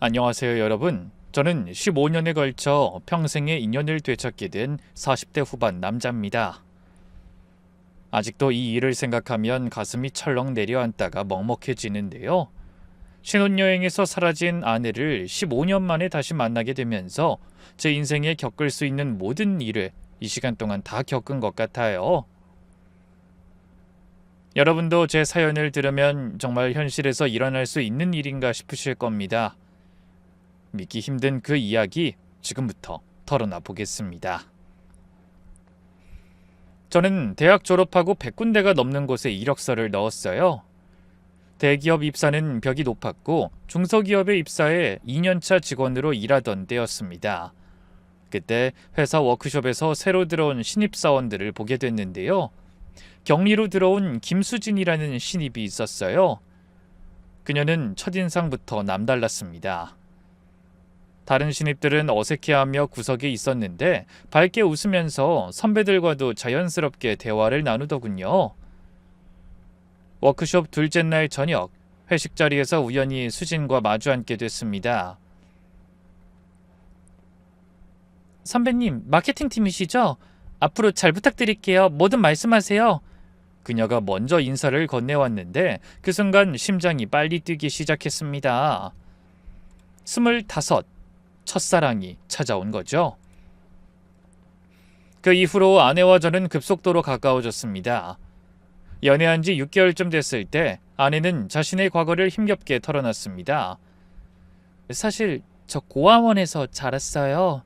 안녕하세요, 여러분. 저는 15년에 걸쳐 평생의 인연을 되찾게 된 40대 후반 남자입니다. 아직도 이 일을 생각하면 가슴이 철렁 내려앉다가 먹먹해지는데요. 신혼여행에서 사라진 아내를 15년 만에 다시 만나게 되면서 제 인생에 겪을 수 있는 모든 일을 이 시간 동안 다 겪은 것 같아요. 여러분도 제 사연을 들으면 정말 현실에서 일어날 수 있는 일인가 싶으실 겁니다. 믿기 힘든 그 이야기 지금부터 털어놔 보겠습니다. 저는 대학 졸업하고 100군데가 넘는 곳에 이력서를 넣었어요. 대기업 입사는 벽이 높았고 중소기업에 입사해 2년차 직원으로 일하던 때였습니다. 그때 회사 워크숍에서 새로 들어온 신입사원들을 보게 됐는데요. 격리로 들어온 김수진이라는 신입이 있었어요. 그녀는 첫인상부터 남달랐습니다. 다른 신입들은 어색해하며 구석에 있었는데 밝게 웃으면서 선배들과도 자연스럽게 대화를 나누더군요. 워크숍 둘째 날 저녁, 회식 자리에서 우연히 수진과 마주 앉게 됐습니다. 선배님, 마케팅팀이시죠? 앞으로 잘 부탁드릴게요. 뭐든 말씀하세요. 그녀가 먼저 인사를 건네왔는데 그 순간 심장이 빨리 뛰기 시작했습니다. 25. 첫사랑이 찾아온 거죠. 그 이후로 아내와 저는 급속도로 가까워졌습니다. 연애한 지 6개월쯤 됐을 때 아내는 자신의 과거를 힘겹게 털어놨습니다. 사실 저 고아원에서 자랐어요.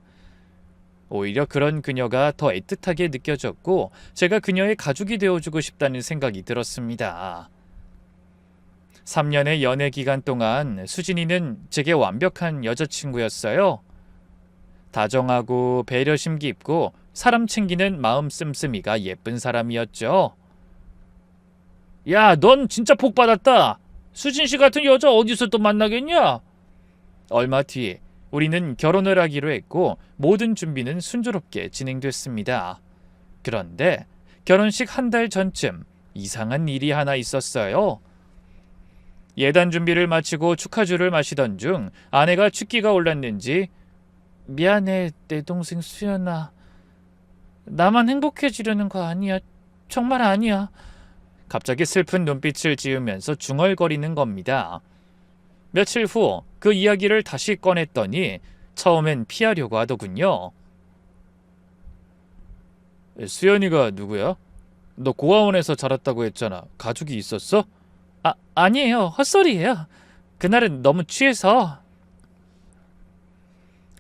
오히려 그런 그녀가 더 애틋하게 느껴졌고 제가 그녀의 가족이 되어주고 싶다는 생각이 들었습니다. 3년의 연애 기간 동안 수진이는 제게 완벽한 여자친구였어요. 다정하고 배려심 깊고 사람 챙기는 마음 씀씀이가 예쁜 사람이었죠. 야, 넌 진짜 복 받았다. 수진 씨 같은 여자 어디서 또 만나겠냐? 얼마 뒤에 우리는 결혼을 하기로 했고 모든 준비는 순조롭게 진행됐습니다. 그런데 결혼식 한 달 전쯤 이상한 일이 하나 있었어요. 예단 준비를 마치고 축하주를 마시던 중 아내가 취기가 올랐는지 미안해, 내 동생 수연아. 나만 행복해지려는 거 아니야. 정말 아니야. 갑자기 슬픈 눈빛을 지으면서 중얼거리는 겁니다. 며칠 후 그 이야기를 다시 꺼냈더니 처음엔 피하려고 하더군요. 수연이가 누구야? 너 고아원에서 자랐다고 했잖아. 가족이 있었어? 아니에요. 헛소리예요. 그날은 너무 취해서.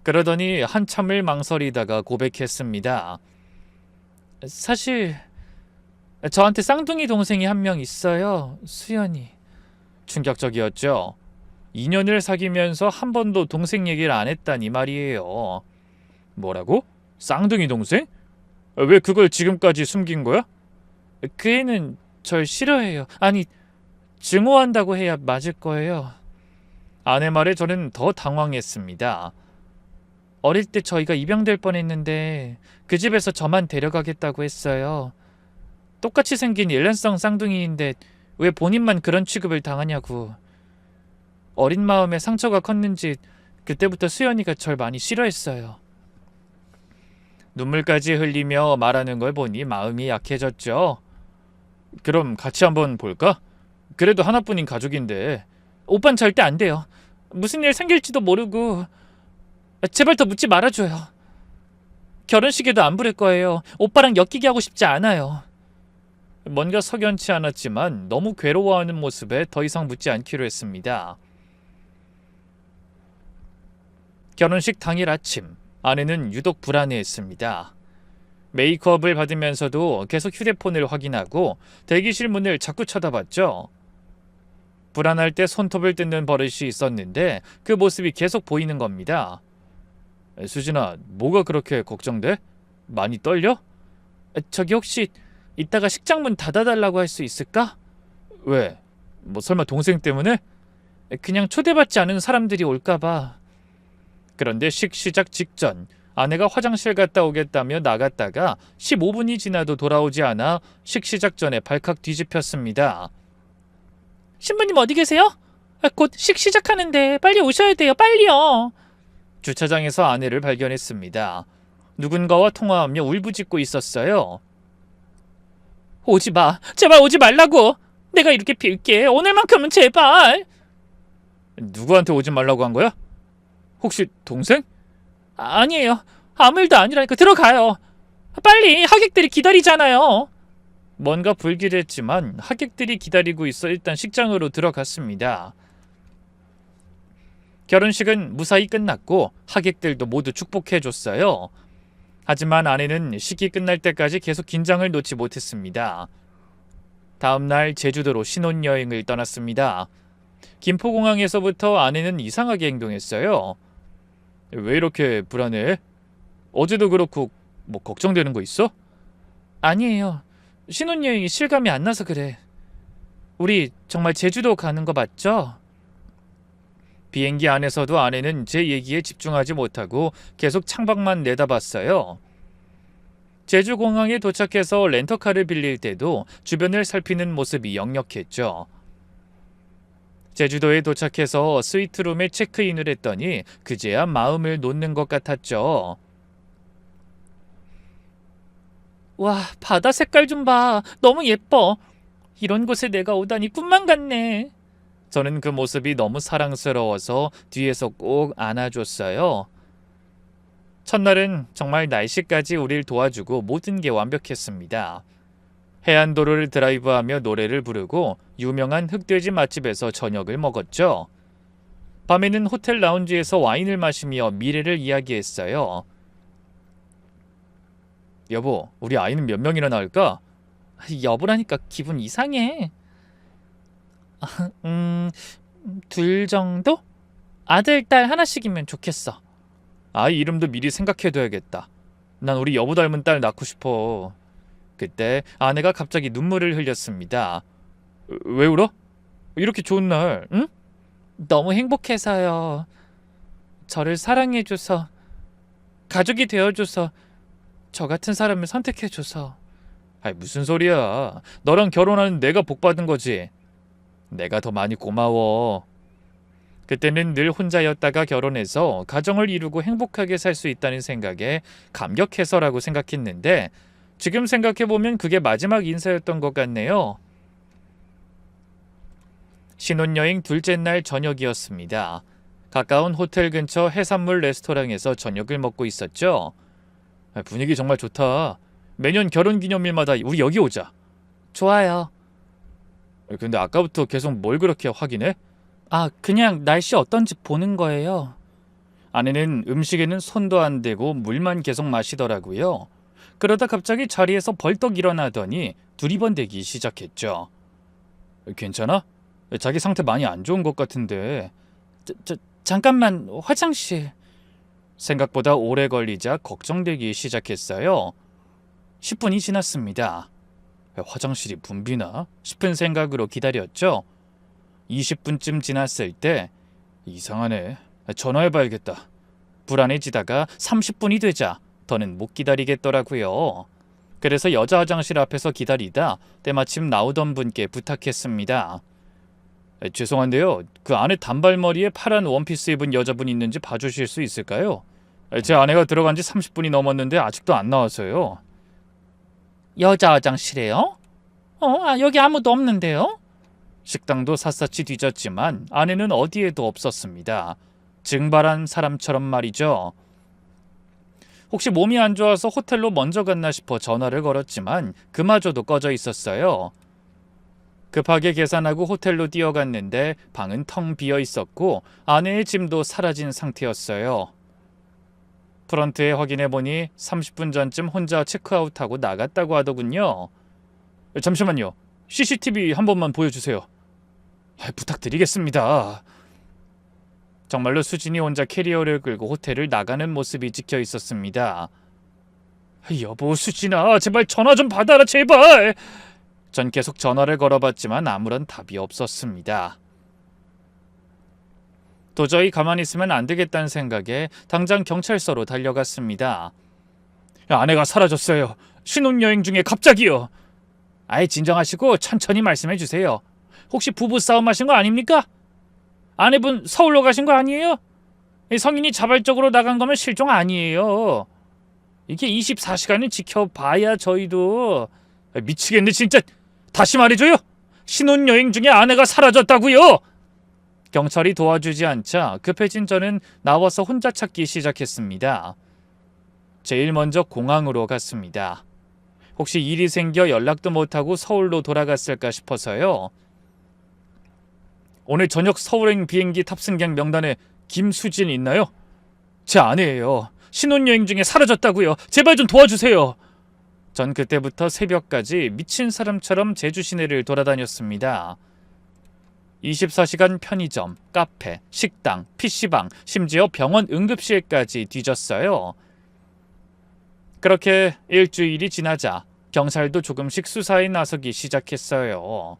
그러더니 한참을 망설이다가 고백했습니다. 사실 저한테 쌍둥이 동생이 한 명 있어요. 수연이. 충격적이었죠. 2년을 사귀면서 한 번도 동생 얘기를 안 했다니 말이에요. 뭐라고? 쌍둥이 동생? 왜 그걸 지금까지 숨긴 거야? 그 애는 절 싫어해요. 아니, 증오한다고 해야 맞을 거예요. 아내 말에 저는 더 당황했습니다. 어릴 때 저희가 입양될 뻔했는데 그 집에서 저만 데려가겠다고 했어요. 똑같이 생긴 일란성 쌍둥이인데 왜 본인만 그런 취급을 당하냐고. 어린 마음에 상처가 컸는지 그때부터 수연이가 절 많이 싫어했어요. 눈물까지 흘리며 말하는 걸 보니 마음이 약해졌죠. 그럼 같이 한번 볼까? 그래도 하나뿐인 가족인데. 오빤 절대 안 돼요. 무슨 일 생길지도 모르고. 제발 더 묻지 말아줘요. 결혼식에도 안 부를 거예요. 오빠랑 엮이게 하고 싶지 않아요. 뭔가 석연치 않았지만 너무 괴로워하는 모습에 더 이상 묻지 않기로 했습니다. 결혼식 당일 아침, 아내는 유독 불안해했습니다. 메이크업을 받으면서도 계속 휴대폰을 확인하고 대기실 문을 자꾸 쳐다봤죠. 불안할 때 손톱을 뜯는 버릇이 있었는데 그 모습이 계속 보이는 겁니다. 수진아, 뭐가 그렇게 걱정돼? 많이 떨려? 저기 혹시 이따가 식장 문 닫아달라고 할 수 있을까? 왜? 뭐 설마 동생 때문에? 그냥 초대받지 않은 사람들이 올까봐. 그런데 시작 직전 아내가 화장실 갔다 오겠다며 나갔다가 15분이 지나도 돌아오지 않아 식 시작 전에 발칵 뒤집혔습니다. 신부님 어디 계세요? 곧 시작하는데 빨리 오셔야 돼요. 빨리요. 주차장에서 아내를 발견했습니다. 누군가와 통화하며 울부짖고 있었어요. 오지 마. 제발 오지 말라고. 내가 이렇게 빌게. 오늘만큼은 제발. 누구한테 오지 말라고 한 거야? 혹시 동생? 아니에요. 아무 일도 아니라니까. 들어가요. 빨리. 하객들이 기다리잖아요. 뭔가 불길했지만 하객들이 기다리고 있어 일단 식장으로 들어갔습니다. 결혼식은 무사히 끝났고 하객들도 모두 축복해줬어요. 하지만 아내는 식이 끝날 때까지 계속 긴장을 놓지 못했습니다. 다음날 제주도로 신혼여행을 떠났습니다. 김포공항에서부터 아내는 이상하게 행동했어요. 왜 이렇게 불안해? 어제도 그렇고 뭐 걱정되는 거 있어? 아니에요. 신혼여행이 실감이 안 나서 그래. 우리 정말 제주도 가는 거 맞죠? 비행기 안에서도 아내는 제 얘기에 집중하지 못하고 계속 창밖만 내다봤어요. 제주공항에 도착해서 렌터카를 빌릴 때도 주변을 살피는 모습이 역력했죠. 제주도에 도착해서 스위트룸에 체크인을 했더니 그제야 마음을 놓는 것 같았죠. 와, 바다 색깔 좀 봐. 너무 예뻐. 이런 곳에 내가 오다니 꿈만 같네. 저는 그 모습이 너무 사랑스러워서 뒤에서 꼭 안아줬어요. 첫날은 정말 날씨까지 우릴 도와주고 모든 게 완벽했습니다. 해안도로를 드라이브하며 노래를 부르고 유명한 흑돼지 맛집에서 저녁을 먹었죠. 밤에는 호텔 라운지에서 와인을 마시며 미래를 이야기했어요. 여보, 우리 아이는 몇 명이나 낳을까? 여보라니까 기분 이상해. 둘 정도? 아들, 딸 하나씩이면 좋겠어. 아이 이름도 미리 생각해둬야겠다. 난 우리 여보 닮은 딸 낳고 싶어. 그때 아내가 갑자기 눈물을 흘렸습니다. 왜 울어? 이렇게 좋은 날, 응? 너무 행복해서요. 저를 사랑해줘서, 가족이 되어줘서, 저 같은 사람을 선택해줘서. 아이 무슨 소리야. 너랑 결혼하는 내가 복받은 거지. 내가 더 많이 고마워. 그때는 늘 혼자였다가 결혼해서 가정을 이루고 행복하게 살 수 있다는 생각에 감격해서라고 생각했는데 지금 생각해보면 그게 마지막 인사였던 것 같네요. 신혼여행 둘째 날 저녁이었습니다. 가까운 호텔 근처 해산물 레스토랑에서 저녁을 먹고 있었죠. 분위기 정말 좋다. 매년 결혼기념일마다 우리 여기 오자. 좋아요. 근데 아까부터 계속 뭘 그렇게 확인해? 그냥 날씨 어떤지 보는 거예요. 아내는 음식에는 손도 안 대고 물만 계속 마시더라고요. 그러다 갑자기 자리에서 벌떡 일어나더니 두리번대기 시작했죠. 괜찮아? 자기 상태 많이 안 좋은 것 같은데. 잠깐만, 화장실. 생각보다 오래 걸리자 걱정되기 시작했어요. 10분이 지났습니다. 화장실이 붐비나 싶은 생각으로 기다렸죠. 20분쯤 지났을 때 이상하네. 전화해봐야겠다. 불안해지다가 30분이 되자 더는 못 기다리겠더라고요. 그래서 여자 화장실 앞에서 기다리다 때마침 나오던 분께 부탁했습니다. 죄송한데요. 그 안에 단발머리에 파란 원피스 입은 여자분 있는지 봐주실 수 있을까요? 제 아내가 들어간 지 30분이 넘었는데 아직도 안 나와서요. 여자 화장실에요? 여기 아무도 없는데요? 식당도 샅샅이 뒤졌지만 아내는 어디에도 없었습니다. 증발한 사람처럼 말이죠. 혹시 몸이 안 좋아서 호텔로 먼저 갔나 싶어 전화를 걸었지만 그마저도 꺼져 있었어요. 급하게 계산하고 호텔로 뛰어갔는데 방은 텅 비어 있었고 아내의 짐도 사라진 상태였어요. 프런트에 확인해보니 30분 전쯤 혼자 체크아웃하고 나갔다고 하더군요. 잠시만요. CCTV 한 번만 보여주세요. 부탁드리겠습니다. 정말로 수진이 혼자 캐리어를 끌고 호텔을 나가는 모습이 찍혀 있었습니다. 여보, 수진아, 제발 전화 좀 받아라, 제발. 전 계속 전화를 걸어봤지만 아무런 답이 없었습니다. 도저히 가만히 있으면 안 되겠다는 생각에 당장 경찰서로 달려갔습니다. 아내가 사라졌어요. 신혼여행 중에 갑자기요. 진정하시고 천천히 말씀해 주세요. 혹시 부부싸움 하신 거 아닙니까? 아내분 서울로 가신 거 아니에요? 성인이 자발적으로 나간 거면 실종 아니에요. 이게 24시간을 지켜봐야 저희도. 미치겠네 진짜. 다시 말해줘요. 신혼여행 중에 아내가 사라졌다고요. 경찰이 도와주지 않자 급해진 저는 나와서 혼자 찾기 시작했습니다. 제일 먼저 공항으로 갔습니다. 혹시 일이 생겨 연락도 못하고 서울로 돌아갔을까 싶어서요. 오늘 저녁 서울행 비행기 탑승객 명단에 김수진 있나요? 제 아내예요. 신혼여행 중에 사라졌다고요. 제발 좀 도와주세요. 전 그때부터 새벽까지 미친 사람처럼 제주 시내를 돌아다녔습니다. 24시간 편의점, 카페, 식당, PC방, 심지어 병원 응급실까지 뒤졌어요. 그렇게 일주일이 지나자 경찰도 조금씩 수사에 나서기 시작했어요.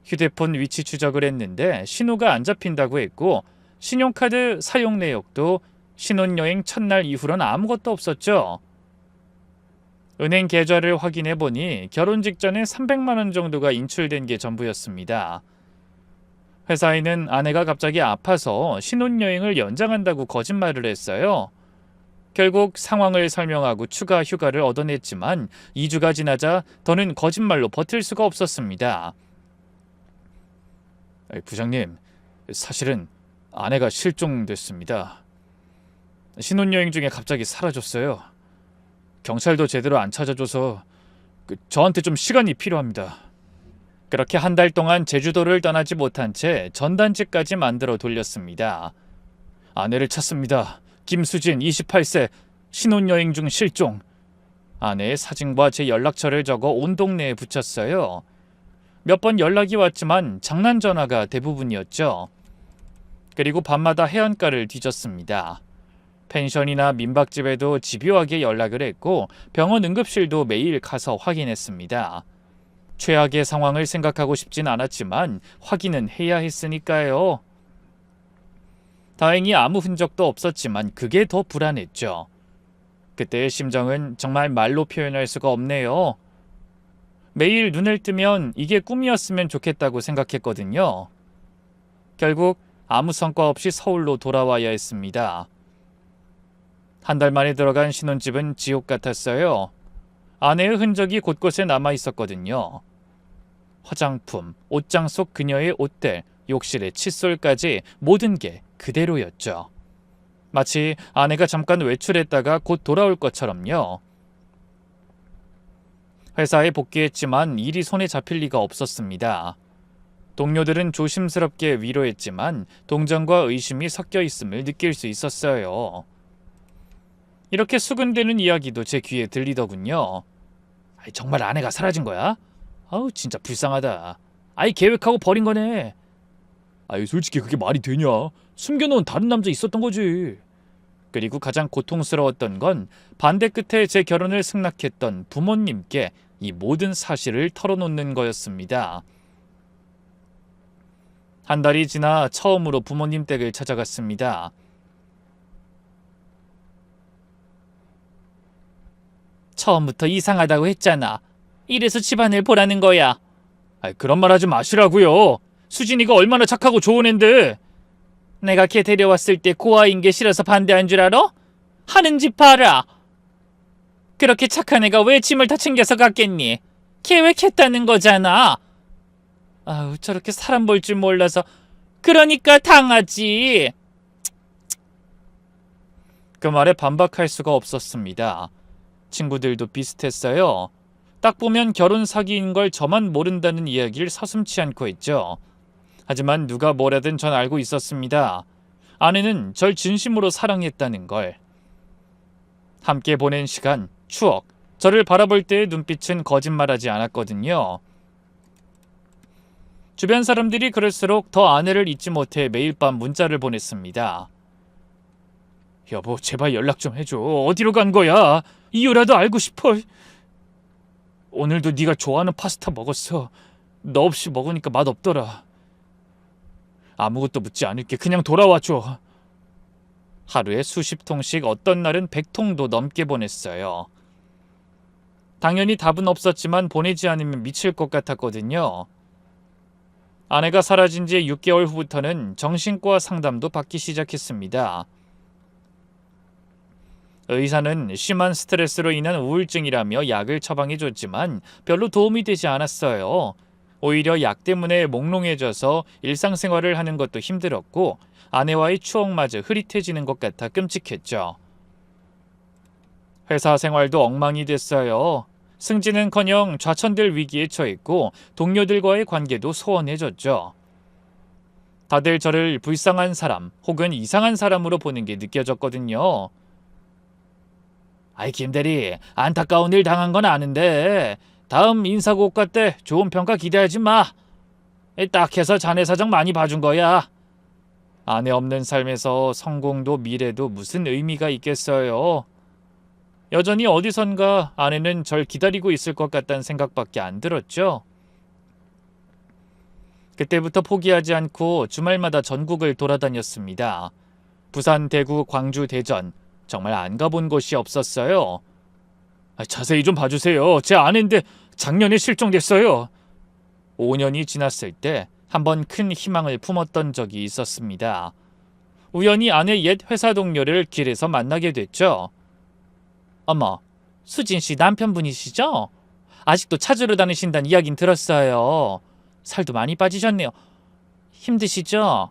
휴대폰 위치 추적을 했는데 신호가 안 잡힌다고 했고 신용카드 사용 내역도 신혼여행 첫날 이후로는 아무것도 없었죠. 은행 계좌를 확인해 보니 결혼 직전에 300만 원 정도가 인출된 게 전부였습니다. 회사에는 아내가 갑자기 아파서 신혼여행을 연장한다고 거짓말을 했어요. 결국 상황을 설명하고 추가 휴가를 얻어냈지만 2주가 지나자 더는 거짓말로 버틸 수가 없었습니다. 부장님, 사실은 아내가 실종됐습니다. 신혼여행 중에 갑자기 사라졌어요. 경찰도 제대로 안 찾아줘서 저한테 좀 시간이 필요합니다. 그렇게 한 달 동안 제주도를 떠나지 못한 채 전단지까지 만들어 돌렸습니다. 아내를 찾습니다. 김수진 28세 신혼여행 중 실종. 아내의 사진과 제 연락처를 적어 온 동네에 붙였어요. 몇 번 연락이 왔지만 장난 전화가 대부분이었죠. 그리고 밤마다 해안가를 뒤졌습니다. 펜션이나 민박집에도 집요하게 연락을 했고 병원 응급실도 매일 가서 확인했습니다. 최악의 상황을 생각하고 싶진 않았지만 확인은 해야 했으니까요. 다행히 아무 흔적도 없었지만 그게 더 불안했죠. 그때의 심정은 정말 말로 표현할 수가 없네요. 매일 눈을 뜨면 이게 꿈이었으면 좋겠다고 생각했거든요. 결국 아무 성과 없이 서울로 돌아와야 했습니다. 한 달 만에 들어간 신혼집은 지옥 같았어요. 아내의 흔적이 곳곳에 남아 있었거든요. 화장품, 옷장 속 그녀의 옷들, 욕실의 칫솔까지 모든 게 그대로였죠. 마치 아내가 잠깐 외출했다가 곧 돌아올 것처럼요. 회사에 복귀했지만 일이 손에 잡힐 리가 없었습니다. 동료들은 조심스럽게 위로했지만 동정과 의심이 섞여 있음을 느낄 수 있었어요. 이렇게 수근대는 이야기도 제 귀에 들리더군요. 정말 아내가 사라진 거야? 아우 진짜 불쌍하다. 계획하고 버린 거네. 솔직히 그게 말이 되냐? 숨겨놓은 다른 남자 있었던 거지. 그리고 가장 고통스러웠던 건 반대 끝에 제 결혼을 승낙했던 부모님께 이 모든 사실을 털어놓는 거였습니다. 한 달이 지나 처음으로 부모님 댁을 찾아갔습니다. 처음부터 이상하다고 했잖아. 이래서 집안을 보라는 거야. 그런 말 하지 마시라고요. 수진이가 얼마나 착하고 좋은 앤데. 내가 걔 데려왔을 때 고아인 게 싫어서 반대한 줄 알아? 하는 짓 봐라. 그렇게 착한 애가 왜 짐을 다 챙겨서 갔겠니? 계획했다는 거잖아. 저렇게 사람 볼 줄 몰라서. 그러니까 당하지. 그 말에 반박할 수가 없었습니다. 친구들도 비슷했어요. 딱 보면 결혼 사기인 걸 저만 모른다는 이야기를 서슴지 않고 했죠. 하지만 누가 뭐라든 전 알고 있었습니다. 아내는 절 진심으로 사랑했다는 걸. 함께 보낸 시간, 추억, 저를 바라볼 때의 눈빛은 거짓말하지 않았거든요. 주변 사람들이 그럴수록 더 아내를 잊지 못해 매일 밤 문자를 보냈습니다. 여보, 제발 연락 좀 해줘. 어디로 간 거야? 이유라도 알고 싶어. 오늘도 네가 좋아하는 파스타 먹었어. 너 없이 먹으니까 맛없더라. 아무것도 묻지 않을게. 그냥 돌아와줘. 하루에 수십 통씩, 어떤 날은 100통도 넘게 보냈어요. 당연히 답은 없었지만 보내지 않으면 미칠 것 같았거든요. 아내가 사라진 지 6개월 후부터는 정신과 상담도 받기 시작했습니다. 의사는 심한 스트레스로 인한 우울증이라며 약을 처방해줬지만 별로 도움이 되지 않았어요. 오히려 약 때문에 몽롱해져서 일상생활을 하는 것도 힘들었고 아내와의 추억마저 흐릿해지는 것 같아 끔찍했죠. 회사 생활도 엉망이 됐어요. 승진은커녕 좌천될 위기에 처했고 동료들과의 관계도 소원해졌죠. 다들 저를 불쌍한 사람 혹은 이상한 사람으로 보는 게 느껴졌거든요. 아이 김대리, 안타까운 일 당한 건 아는데 다음 인사고과 때 좋은 평가 기대하지 마. 딱 해서 자네 사정 많이 봐준 거야. 아내 없는 삶에서 성공도 미래도 무슨 의미가 있겠어요. 여전히 어디선가 아내는 절 기다리고 있을 것 같다는 생각밖에 안 들었죠. 그때부터 포기하지 않고 주말마다 전국을 돌아다녔습니다. 부산, 대구, 광주, 대전 정말 안 가본 곳이 없었어요. 자세히 좀 봐주세요. 제 아내인데 작년에 실종됐어요. 5년이 지났을 때 한번 큰 희망을 품었던 적이 있었습니다. 우연히 아내 옛 회사 동료를 길에서 만나게 됐죠. 어머, 수진 씨 남편분이시죠? 아직도 찾으러 다니신다는 이야긴 들었어요. 살도 많이 빠지셨네요. 힘드시죠?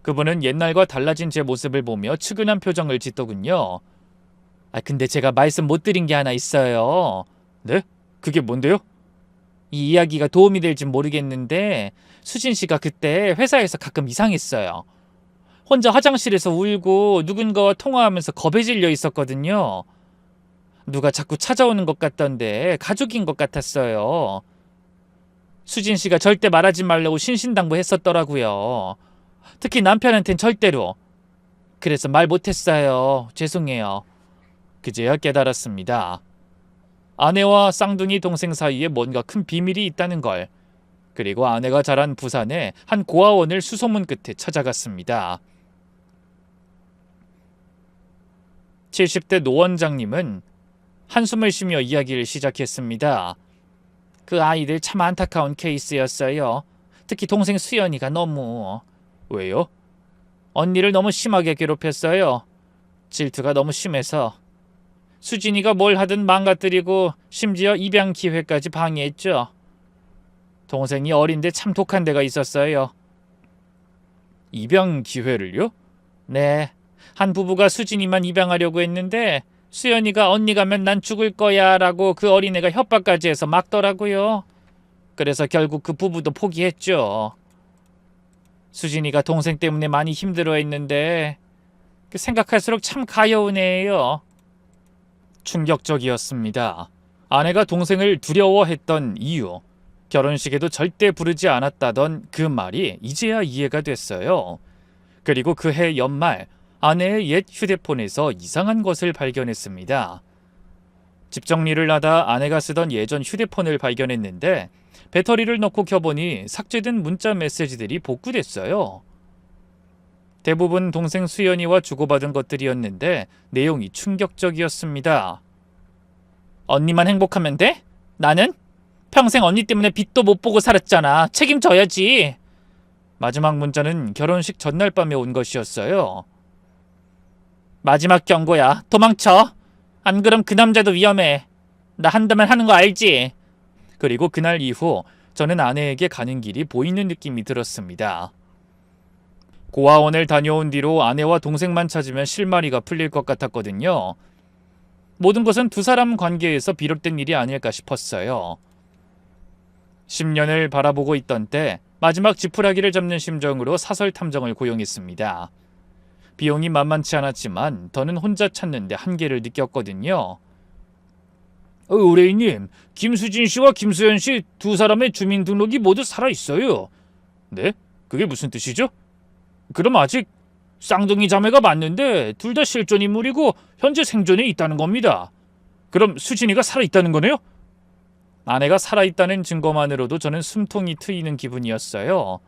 그분은 옛날과 달라진 제 모습을 보며 측은한 표정을 짓더군요. 근데 제가 말씀 못 드린 게 하나 있어요. 네? 그게 뭔데요? 이 이야기가 도움이 될진 모르겠는데 수진 씨가 그때 회사에서 가끔 이상했어요. 혼자 화장실에서 울고 누군가와 통화하면서 겁에 질려 있었거든요. 누가 자꾸 찾아오는 것 같던데 가족인 것 같았어요. 수진 씨가 절대 말하지 말라고 신신당부했었더라고요. 특히 남편한텐 절대로. 그래서 말 못했어요. 죄송해요. 그제야 깨달았습니다. 아내와 쌍둥이 동생 사이에 뭔가 큰 비밀이 있다는 걸. 그리고 아내가 자란 부산의 한 고아원을 수소문 끝에 찾아갔습니다. 70대 노 원장님은 한숨을 쉬며 이야기를 시작했습니다. 그 아이들 참 안타까운 케이스였어요. 특히 동생 수연이가 너무... 왜요? 언니를 너무 심하게 괴롭혔어요. 질투가 너무 심해서. 수진이가 뭘 하든 망가뜨리고 심지어 입양 기회까지 방해했죠. 동생이 어린데 참 독한 데가 있었어요. 입양 기회를요? 네. 한 부부가 수진이만 입양하려고 했는데 수연이가 언니 가면 난 죽을 거야 라고 그 어린애가 협박까지 해서 막더라고요. 그래서 결국 그 부부도 포기했죠. 수진이가 동생 때문에 많이 힘들어했는데 생각할수록 참 가여운 애예요. 충격적이었습니다. 아내가 동생을 두려워했던 이유, 결혼식에도 절대 부르지 않았다던 그 말이 이제야 이해가 됐어요. 그리고 그해 연말 아내의 옛 휴대폰에서 이상한 것을 발견했습니다. 집 정리를 하다 아내가 쓰던 예전 휴대폰을 발견했는데 배터리를 넣고 켜보니 삭제된 문자 메시지들이 복구됐어요. 대부분 동생 수연이와 주고받은 것들이었는데 내용이 충격적이었습니다. 언니만 행복하면 돼? 나는? 평생 언니 때문에 빚도 못 보고 살았잖아. 책임져야지. 마지막 문자는 결혼식 전날 밤에 온 것이었어요. 마지막 경고야. 도망쳐. 안 그럼 그 남자도 위험해. 나 한다면 하는 거 알지? 그리고 그날 이후 저는 아내에게 가는 길이 보이는 느낌이 들었습니다. 고아원을 다녀온 뒤로 아내와 동생만 찾으면 실마리가 풀릴 것 같았거든요. 모든 것은 두 사람 관계에서 비롯된 일이 아닐까 싶었어요. 10년을 바라보고 있던 때 마지막 지푸라기를 잡는 심정으로 사설 탐정을 고용했습니다. 비용이 만만치 않았지만 더는 혼자 찾는데 한계를 느꼈거든요. 의뢰인님, 김수진 씨와 김수현 씨 두 사람의 주민등록이 모두 살아있어요. 네? 그게 무슨 뜻이죠? 그럼 아직 쌍둥이 자매가 맞는데 둘 다 실존 인물이고 현재 생존에 있다는 겁니다. 그럼 수진이가 살아있다는 거네요? 아내가 살아있다는 증거만으로도 저는 숨통이 트이는 기분이었어요.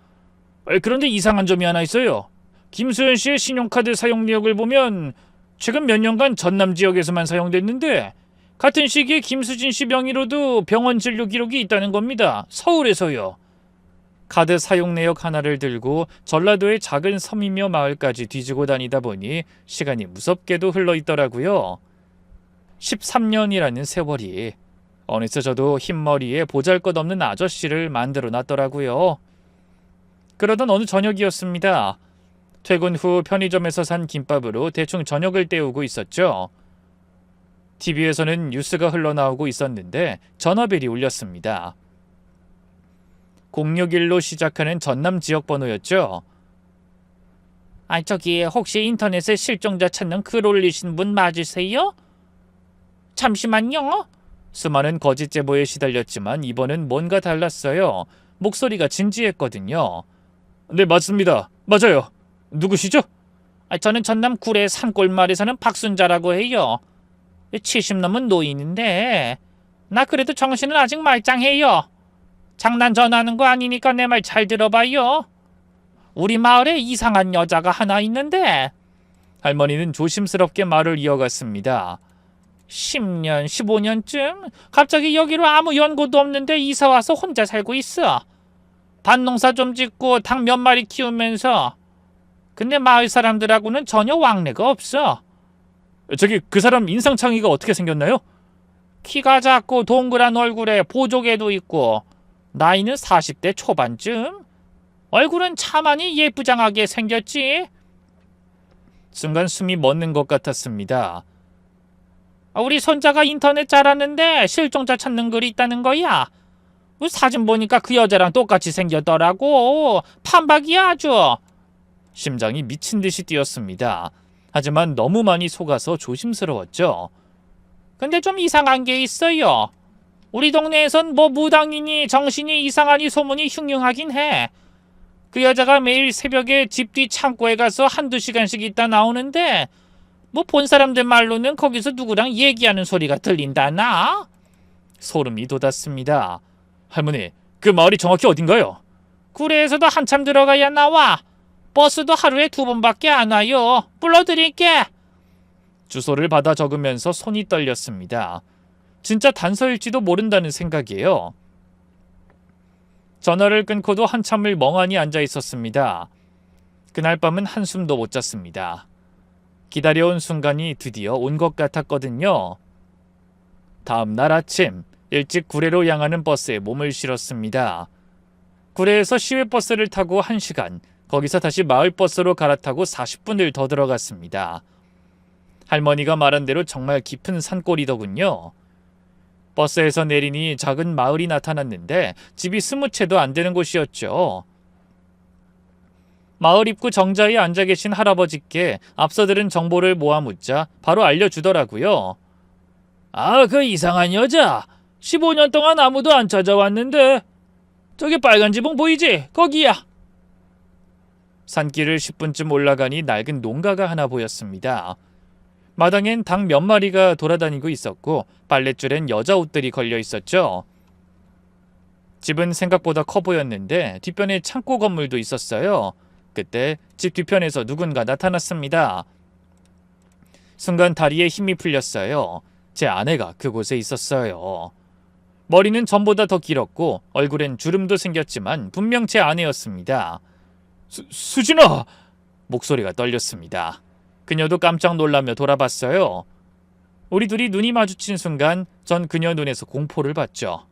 그런데 이상한 점이 하나 있어요. 김수현 씨의 신용카드 사용 내역을 보면 최근 몇 년간 전남 지역에서만 사용됐는데 같은 시기에 김수진 씨 명의로도 병원 진료 기록이 있다는 겁니다. 서울에서요. 카드 사용 내역 하나를 들고 전라도의 작은 섬이며 마을까지 뒤지고 다니다 보니 시간이 무섭게도 흘러있더라고요. 13년이라는 세월이 어느새 저도 흰머리에 보잘것없는 아저씨를 만들어 놨더라고요. 그러던 어느 저녁이었습니다. 퇴근 후 편의점에서 산 김밥으로 대충 저녁을 때우고 있었죠. TV에서는 뉴스가 흘러나오고 있었는데 전화벨이 울렸습니다. 061로 시작하는 전남 지역 번호였죠. 저기 혹시 인터넷에 실종자 찾는 글 올리신 분 맞으세요? 잠시만요. 수많은 거짓 제보에 시달렸지만 이번엔 뭔가 달랐어요. 목소리가 진지했거든요. 네, 맞습니다. 맞아요. 누구시죠? 저는 전남 구례 산골마을에 사는 박순자라고 해요. 70 넘은 노인인데 나 그래도 정신은 아직 말짱해요. 장난 전하는 거 아니니까 내 말 잘 들어봐요. 우리 마을에 이상한 여자가 하나 있는데. 할머니는 조심스럽게 말을 이어갔습니다. 10년, 15년쯤 갑자기 여기로 아무 연고도 없는데 이사와서 혼자 살고 있어. 밭농사 좀 짓고 닭 몇 마리 키우면서. 근데 마을 사람들하고는 전혀 왕래가 없어. 저기 그 사람 인상창이가 어떻게 생겼나요? 키가 작고 동그란 얼굴에 보조개도 있고 나이는 40대 초반쯤. 얼굴은 차마니 예쁘장하게 생겼지. 순간 숨이 멎는 것 같았습니다. 우리 손자가 인터넷 잘하는데 실종자 찾는 글이 있다는 거야. 사진 보니까 그 여자랑 똑같이 생겼더라고. 판박이야 아주. 심장이 미친 듯이 뛰었습니다. 하지만 너무 많이 속아서 조심스러웠죠. 근데 좀 이상한 게 있어요. 우리 동네에선 뭐 무당이니 정신이 이상하니 소문이 흉흉하긴 해. 그 여자가 매일 새벽에 집 뒤 창고에 가서 한두 시간씩 있다 나오는데 뭐 본 사람들 말로는 거기서 누구랑 얘기하는 소리가 들린다나? 소름이 돋았습니다. 할머니, 그 마을이 정확히 어딘가요? 구례에서도 한참 들어가야 나와. 버스도 하루에 2번밖에 안 와요. 불러드릴게. 주소를 받아 적으면서 손이 떨렸습니다. 진짜 단서일지도 모른다는 생각이에요. 전화를 끊고도 한참을 멍하니 앉아 있었습니다. 그날 밤은 한숨도 못 잤습니다. 기다려온 순간이 드디어 온 것 같았거든요. 다음 날 아침 일찍 구례로 향하는 버스에 몸을 실었습니다. 구례에서 시외버스를 타고 1시간, 거기서 다시 마을버스로 갈아타고 40분을 더 들어갔습니다. 할머니가 말한 대로 정말 깊은 산골이더군요. 버스에서 내리니 작은 마을이 나타났는데 집이 20채도 안 되는 곳이었죠. 마을 입구 정자에 앉아 계신 할아버지께 앞서 들은 정보를 모아 묻자 바로 알려주더라고요. 그 이상한 여자 15년 동안 아무도 안 찾아왔는데 저기 빨간 지붕 보이지? 거기야. 산길을 10분쯤 올라가니 낡은 농가가 하나 보였습니다. 마당엔 닭 몇 마리가 돌아다니고 있었고 빨랫줄엔 여자 옷들이 걸려 있었죠. 집은 생각보다 커 보였는데 뒷편에 창고 건물도 있었어요. 그때 집 뒤편에서 누군가 나타났습니다. 순간 다리에 힘이 풀렸어요. 제 아내가 그곳에 있었어요. 머리는 전보다 더 길었고 얼굴엔 주름도 생겼지만 분명 제 아내였습니다. 수진아! 목소리가 떨렸습니다. 그녀도 깜짝 놀라며 돌아봤어요. 우리 둘이 눈이 마주친 순간 전 그녀 눈에서 공포를 봤죠.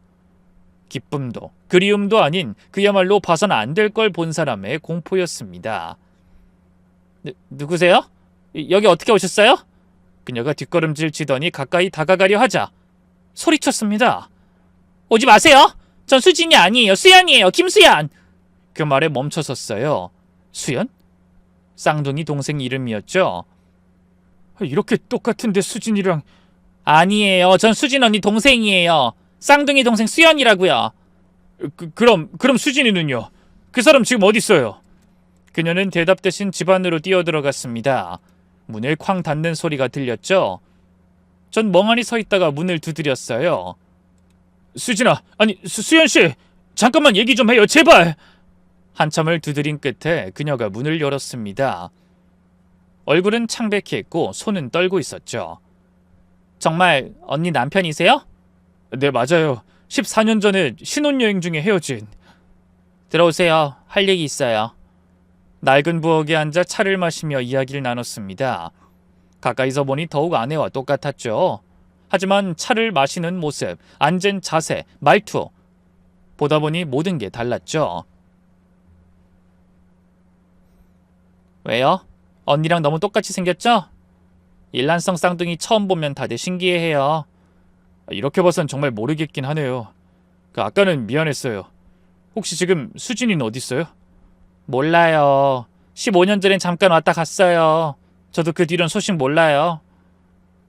기쁨도 그리움도 아닌 그야말로 봐선 안 될 걸 본 사람의 공포였습니다. 누구세요? 여기 어떻게 오셨어요? 그녀가 뒷걸음질 치더니 가까이 다가가려 하자 소리쳤습니다. 오지 마세요. 전 수진이 아니에요. 수연이에요. 김수연. 그 말에 멈춰섰어요. 수연? 쌍둥이 동생 이름이었죠. 이렇게 똑같은데 수진이랑... 아니에요. 전 수진 언니 동생이에요. 쌍둥이 동생 수연이라고요. 그럼 수진이는요? 그 사람 지금 어디 있어요? 그녀는 대답 대신 집 안으로 뛰어들어갔습니다. 문을 쾅 닫는 소리가 들렸죠. 전 멍하니 서 있다가 문을 두드렸어요. 수진아, 아니 수연씨, 잠깐만 얘기 좀 해요. 제발. 한참을 두드린 끝에 그녀가 문을 열었습니다. 얼굴은 창백했고 손은 떨고 있었죠. 정말 언니 남편이세요? 네, 맞아요. 14년 전에 신혼여행 중에 헤어진... 들어오세요. 할 얘기 있어요. 낡은 부엌에 앉아 차를 마시며 이야기를 나눴습니다. 가까이서 보니 더욱 아내와 똑같았죠. 하지만 차를 마시는 모습, 앉은 자세, 말투 보다 보니 모든 게 달랐죠. 왜요? 언니랑 너무 똑같이 생겼죠? 일란성 쌍둥이 처음 보면 다들 신기해해요. 이렇게 봐선 정말 모르겠긴 하네요. 아까는 미안했어요. 혹시 지금 수진이는 어디 있어요? 몰라요. 15년 전엔 잠깐 왔다 갔어요. 저도 그 뒤론 소식 몰라요.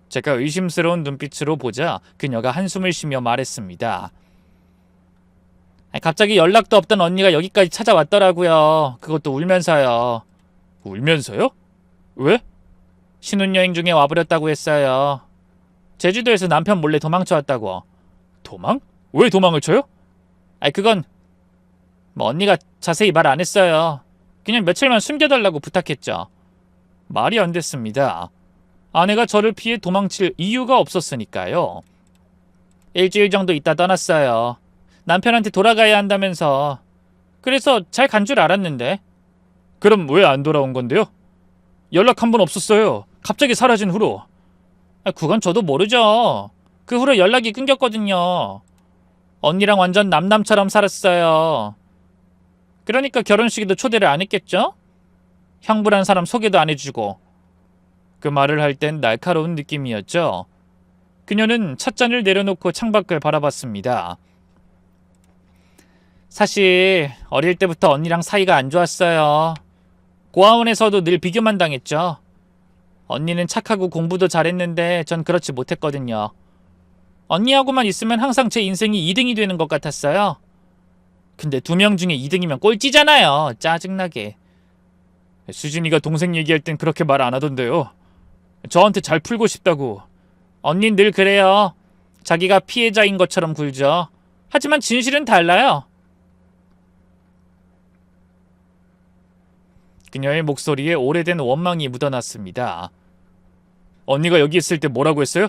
제가 의심스러운 눈빛으로 보자 그녀가 한숨을 쉬며 말했습니다. 갑자기 연락도 없던 언니가 여기까지 찾아왔더라고요. 그것도 울면서요. 울면서요? 왜? 신혼여행 중에 와버렸다고 했어요. 제주도에서 남편 몰래 도망쳐왔다고. 도망? 왜 도망을 쳐요? 그건 언니가 자세히 말 안 했어요. 그냥 며칠만 숨겨달라고 부탁했죠. 말이 안 됐습니다. 아내가 저를 피해 도망칠 이유가 없었으니까요. 일주일 정도 있다 떠났어요. 남편한테 돌아가야 한다면서. 그래서 잘 간 줄 알았는데. 그럼 왜 안 돌아온 건데요? 연락 한 번 없었어요. 갑자기 사라진 후로. 그건 저도 모르죠. 그 후로 연락이 끊겼거든요. 언니랑 완전 남남처럼 살았어요. 그러니까 결혼식에도 초대를 안 했겠죠? 형부란 사람 소개도 안 해주고. 그 말을 할 땐 날카로운 느낌이었죠. 그녀는 찻잔을 내려놓고 창밖을 바라봤습니다. 사실 어릴 때부터 언니랑 사이가 안 좋았어요. 고아원에서도 늘 비교만 당했죠. 언니는 착하고 공부도 잘했는데 전 그렇지 못했거든요. 언니하고만 있으면 항상 제 인생이 2등이 되는 것 같았어요. 근데 2명 중에 2등이면 꼴찌잖아요. 짜증나게. 수진이가 동생 얘기할 땐 그렇게 말 안 하던데요. 저한테 잘 풀고 싶다고. 언닌 늘 그래요. 자기가 피해자인 것처럼 굴죠. 하지만 진실은 달라요. 그녀의 목소리에 오래된 원망이 묻어났습니다. 언니가 여기 있을 때 뭐라고 했어요?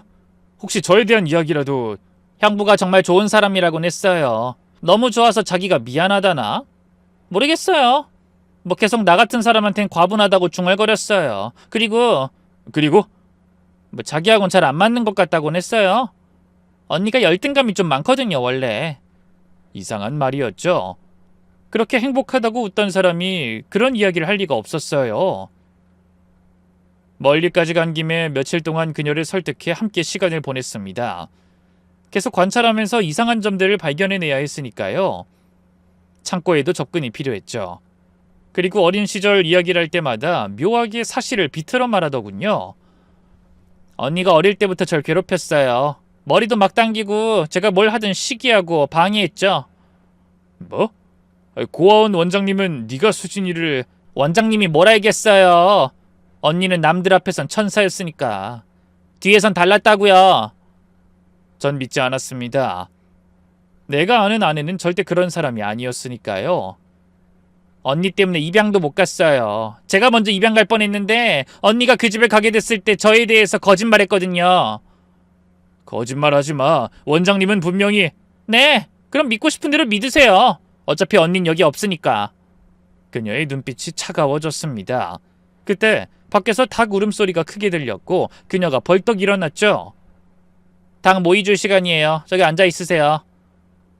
혹시 저에 대한 이야기라도. 형부가 정말 좋은 사람이라고는 했어요. 너무 좋아서 자기가 미안하다나? 모르겠어요. 뭐 계속 나 같은 사람한텐 과분하다고 중얼거렸어요. 그리고 뭐 자기하고는 잘 안 맞는 것 같다고는 했어요. 언니가 열등감이 좀 많거든요, 원래. 이상한 말이었죠. 그렇게 행복하다고 웃던 사람이 그런 이야기를 할 리가 없었어요. 멀리까지 간 김에 며칠 동안 그녀를 설득해 함께 시간을 보냈습니다. 계속 관찰하면서 이상한 점들을 발견해내야 했으니까요. 창고에도 접근이 필요했죠. 그리고 어린 시절 이야기를 할 때마다 묘하게 사실을 비틀어 말하더군요. 언니가 어릴 때부터 절 괴롭혔어요. 머리도 막 당기고 제가 뭘 하든 시기하고 방해했죠. 뭐? 고아원 원장님은 네가 수진이를... 원장님이 뭘 알겠어요. 언니는 남들 앞에선 천사였으니까. 뒤에선 달랐다고요. 전 믿지 않았습니다. 내가 아는 아내는 절대 그런 사람이 아니었으니까요. 언니 때문에 입양도 못 갔어요. 제가 먼저 입양 갈 뻔했는데 언니가 그 집에 가게 됐을 때 저에 대해서 거짓말했거든요. 거짓말하지 마. 원장님은 분명히... 네, 그럼 믿고 싶은 대로 믿으세요. 어차피 언닌 여기 없으니까. 그녀의 눈빛이 차가워졌습니다. 그때 밖에서 닭 울음소리가 크게 들렸고 그녀가 벌떡 일어났죠. 닭 모이 줄 시간이에요. 저기 앉아 있으세요.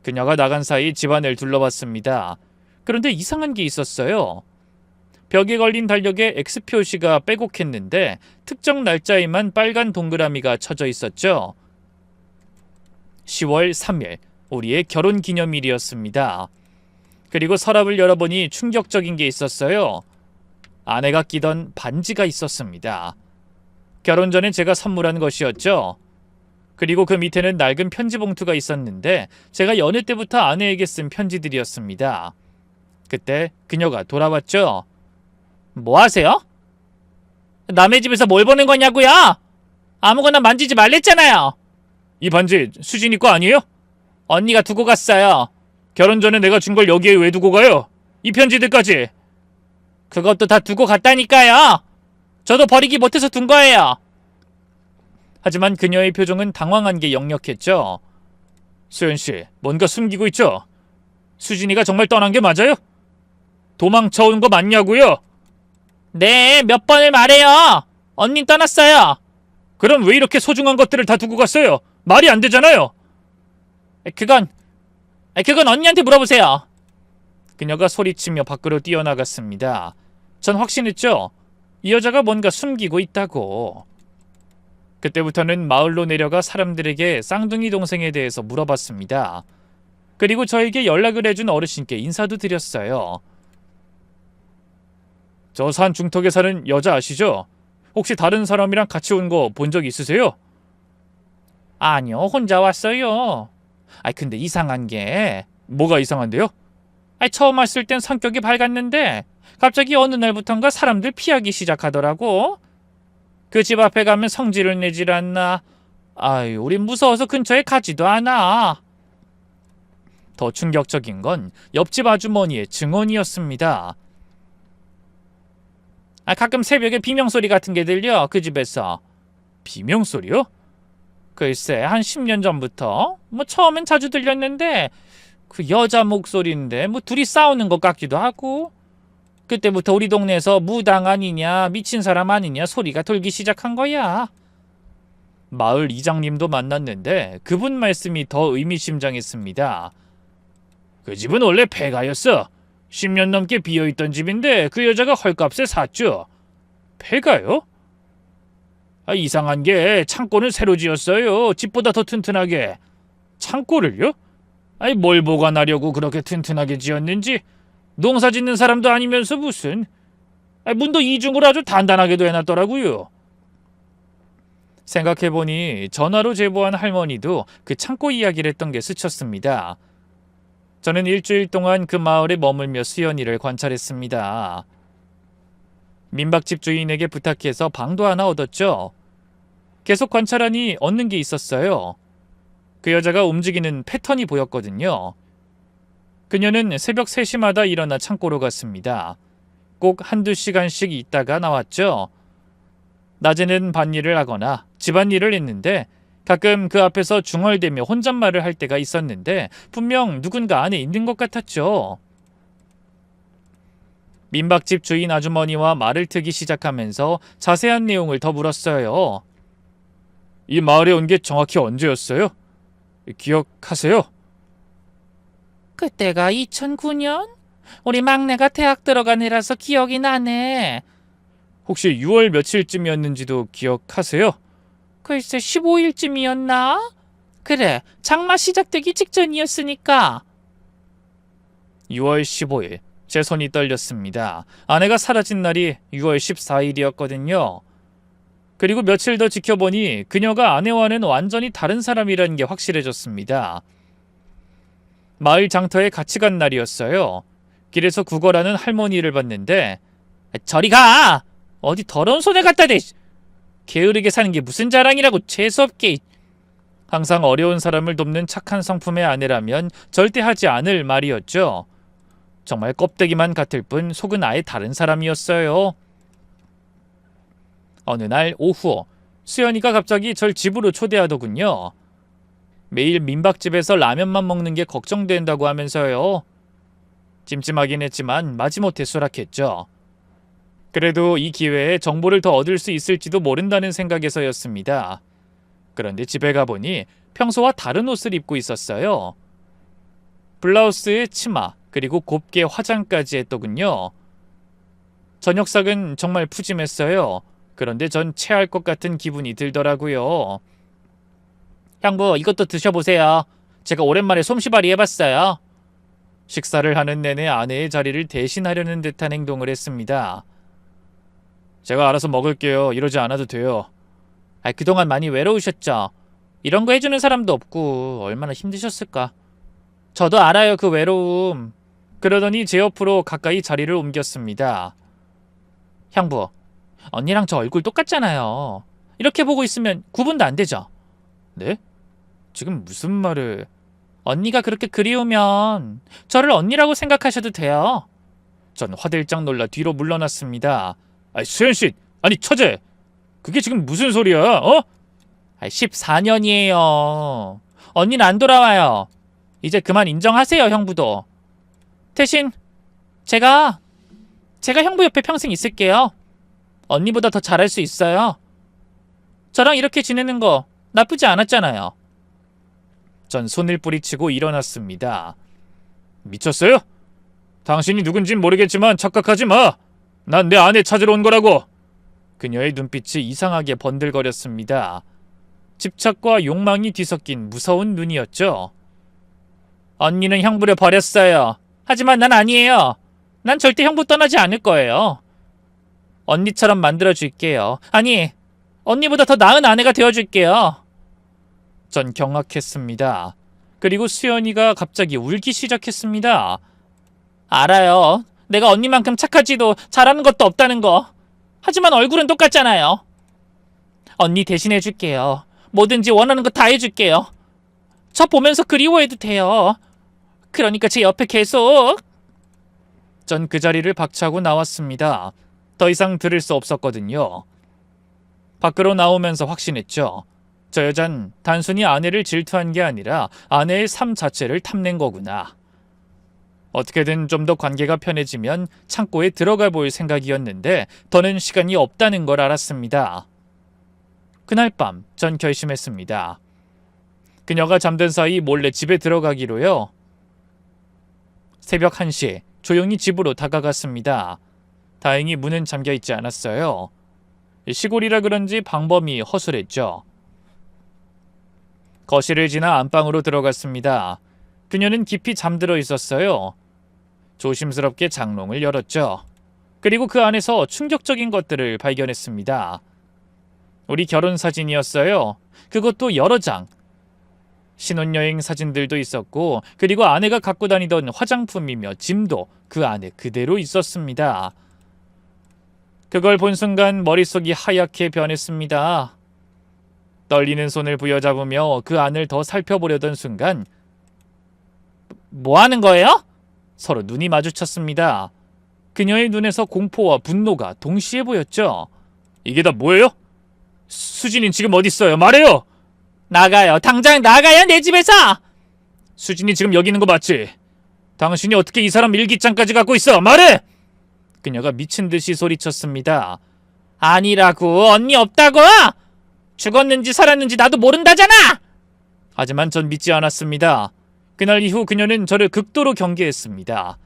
그녀가 나간 사이 집안을 둘러봤습니다. 그런데 이상한 게 있었어요. 벽에 걸린 달력에 X 표시가 빼곡했는데 특정 날짜에만 빨간 동그라미가 쳐져 있었죠. 10월 3일, 우리의 결혼 기념일이었습니다. 그리고 서랍을 열어보니 충격적인 게 있었어요. 아내가 끼던 반지가 있었습니다. 결혼 전에 제가 선물한 것이었죠. 그리고 그 밑에는 낡은 편지 봉투가 있었는데 제가 연애 때부터 아내에게 쓴 편지들이었습니다. 그때 그녀가 돌아왔죠. 뭐 하세요? 남의 집에서 뭘 보는 거냐고요? 아무거나 만지지 말랬잖아요. 이 반지 수진이 거 아니에요? 언니가 두고 갔어요. 결혼 전에 내가 준 걸 여기에 왜 두고 가요? 이 편지들까지. 그것도 다 두고 갔다니까요. 저도 버리기 못해서 둔 거예요. 하지만 그녀의 표정은 당황한 게 역력했죠. 수연씨, 뭔가 숨기고 있죠? 수진이가 정말 떠난 게 맞아요? 도망쳐온 거 맞냐고요? 네, 몇 번을 말해요. 언니 떠났어요. 그럼 왜 이렇게 소중한 것들을 다 두고 갔어요? 말이 안 되잖아요. 그건 언니한테 물어보세요. 그녀가 소리치며 밖으로 뛰어나갔습니다. 전 확신했죠. 이 여자가 뭔가 숨기고 있다고. 그때부터는 마을로 내려가 사람들에게 쌍둥이 동생에 대해서 물어봤습니다. 그리고 저에게 연락을 해준 어르신께 인사도 드렸어요. 저 산 중턱에 사는 여자 아시죠? 혹시 다른 사람이랑 같이 온 거 본 적 있으세요? 아니요, 혼자 왔어요. 근데 이상한 게. 뭐가 이상한데요? 처음 왔을 땐 성격이 밝았는데 갑자기 어느 날부턴가 사람들 피하기 시작하더라고. 그 집 앞에 가면 성질을 내질 않나. 우린 무서워서 근처에 가지도 않아. 더 충격적인 건 옆집 아주머니의 증언이었습니다. 가끔 새벽에 비명소리 같은 게 들려, 그 집에서. 비명소리요? 글쎄, 한 10년 전부터 처음엔 자주 들렸는데 그 여자 목소리인데 둘이 싸우는 것 같기도 하고. 그때부터 우리 동네에서 무당 아니냐, 미친 사람 아니냐 소리가 돌기 시작한 거야. 마을 이장님도 만났는데 그분 말씀이 더 의미심장했습니다. 그 집은 원래 폐가였어. 10년 넘게 비어있던 집인데 그 여자가 헐값에 샀죠. 폐가요? 이상한 게 창고는 새로 지었어요. 집보다 더 튼튼하게. 창고를요? 뭘 보관하려고 그렇게 튼튼하게 지었는지. 농사 짓는 사람도 아니면서 무슨. 문도 이중으로 아주 단단하게도 해놨더라고요. 생각해보니 전화로 제보한 할머니도 그 창고 이야기를 했던 게 스쳤습니다. 저는 일주일 동안 그 마을에 머물며 수연이를 관찰했습니다. 민박집 주인에게 부탁해서 방도 하나 얻었죠. 계속 관찰하니 얻는 게 있었어요. 그 여자가 움직이는 패턴이 보였거든요. 그녀는 새벽 3시마다 일어나 창고로 갔습니다. 꼭 한두 시간씩 있다가 나왔죠. 낮에는 밭일을 하거나 집안일을 했는데 가끔 그 앞에서 중얼대며 혼잣말을 할 때가 있었는데 분명 누군가 안에 있는 것 같았죠. 민박집 주인 아주머니와 말을 트기 시작하면서 자세한 내용을 더 물었어요. 이 마을에 온 게 정확히 언제였어요? 기억하세요? 그때가 2009년? 우리 막내가 대학 들어간 해라서 기억이 나네. 혹시 6월 며칠쯤이었는지도 기억하세요? 글쎄 15일쯤이었나? 그래, 장마 시작되기 직전이었으니까. 6월 15일. 제 손이 떨렸습니다. 아내가 사라진 날이 6월 14일이었거든요. 그리고 며칠 더 지켜보니 그녀가 아내와는 완전히 다른 사람이라는 게 확실해졌습니다. 마을 장터에 같이 간 날이었어요. 길에서 구걸하는 할머니를 봤는데 저리 가! 어디 더러운 손에 갖다 대! 게으르게 사는 게 무슨 자랑이라고 재수없게. 항상 어려운 사람을 돕는 착한 성품의 아내라면 절대 하지 않을 말이었죠. 정말 껍데기만 같을 뿐 속은 아예 다른 사람이었어요. 어느 날 오후 수연이가 갑자기 절 집으로 초대하더군요. 매일 민박집에서 라면만 먹는 게 걱정된다고 하면서요. 찜찜하긴 했지만 마지못해 수락했죠. 그래도 이 기회에 정보를 더 얻을 수 있을지도 모른다는 생각에서였습니다. 그런데 집에 가보니 평소와 다른 옷을 입고 있었어요. 블라우스에 치마, 그리고 곱게 화장까지 했더군요. 저녁상은 정말 푸짐했어요. 그런데 전 체할 것 같은 기분이 들더라고요. 형부, 이것도 드셔보세요. 제가 오랜만에 솜씨발이 해봤어요. 식사를 하는 내내 아내의 자리를 대신하려는 듯한 행동을 했습니다. 제가 알아서 먹을게요. 이러지 않아도 돼요. 그동안 많이 외로우셨죠? 이런 거 해주는 사람도 없고 얼마나 힘드셨을까. 저도 알아요, 그 외로움. 그러더니 제 옆으로 가까이 자리를 옮겼습니다. 형부, 언니랑 저 얼굴 똑같잖아요. 이렇게 보고 있으면 구분도 안 되죠? 네? 지금 무슨 말을... 언니가 그렇게 그리우면 저를 언니라고 생각하셔도 돼요. 전 화들짝 놀라 뒤로 물러났습니다. 수연씨! 아니 처제! 그게 지금 무슨 소리야? 14년이에요. 언니는 안 돌아와요. 이제 그만 인정하세요, 형부도. 대신 제가 형부 옆에 평생 있을게요. 언니보다 더 잘할 수 있어요. 저랑 이렇게 지내는 거 나쁘지 않았잖아요. 전 손을 뿌리치고 일어났습니다. 미쳤어요? 당신이 누군진 모르겠지만 착각하지 마. 난 내 아내 찾으러 온 거라고. 그녀의 눈빛이 이상하게 번들거렸습니다. 집착과 욕망이 뒤섞인 무서운 눈이었죠. 언니는 형부를 버렸어요. 하지만 난 아니에요. 난 절대 형부 떠나지 않을 거예요. 언니처럼 만들어줄게요. 아니, 언니보다 더 나은 아내가 되어줄게요. 전 경악했습니다. 그리고 수연이가 갑자기 울기 시작했습니다. 알아요. 내가 언니만큼 착하지도 잘하는 것도 없다는 거. 하지만 얼굴은 똑같잖아요. 언니 대신해줄게요. 뭐든지 원하는 거 다 해줄게요. 저 보면서 그리워해도 돼요. 그러니까 제 옆에 계속. 전 그 자리를 박차고 나왔습니다. 더 이상 들을 수 없었거든요. 밖으로 나오면서 확신했죠. 저 여잔 단순히 아내를 질투한 게 아니라 아내의 삶 자체를 탐낸 거구나. 어떻게든 좀 더 관계가 편해지면 창고에 들어가 볼 생각이었는데 더는 시간이 없다는 걸 알았습니다. 그날 밤 전 결심했습니다. 그녀가 잠든 사이 몰래 집에 들어가기로요. 새벽 1시 조용히 집으로 다가갔습니다. 다행히 문은 잠겨있지 않았어요. 시골이라 그런지 방범이 허술했죠. 거실을 지나 안방으로 들어갔습니다. 그녀는 깊이 잠들어 있었어요. 조심스럽게 장롱을 열었죠. 그리고 그 안에서 충격적인 것들을 발견했습니다. 우리 결혼 사진이었어요. 그것도 여러 장. 신혼여행 사진들도 있었고, 그리고 아내가 갖고 다니던 화장품이며 짐도 그 안에 그대로 있었습니다. 그걸 본 순간 머릿속이 하얗게 변했습니다. 떨리는 손을 부여잡으며 그 안을 더 살펴보려던 순간 뭐 하는 거예요? 서로 눈이 마주쳤습니다. 그녀의 눈에서 공포와 분노가 동시에 보였죠. 이게 다 뭐예요? 수진이 지금 어디 있어요? 말해요! 나가요. 당장 나가요, 내 집에서! 수진이 지금 여기 있는 거 맞지? 당신이 어떻게 이 사람 일기장까지 갖고 있어? 말해! 그녀가 미친 듯이 소리쳤습니다. 아니라고. 언니 없다고! 죽었는지 살았는지 나도 모른다잖아! 하지만 전 믿지 않았습니다. 그날 이후 그녀는 저를 극도로 경계했습니다.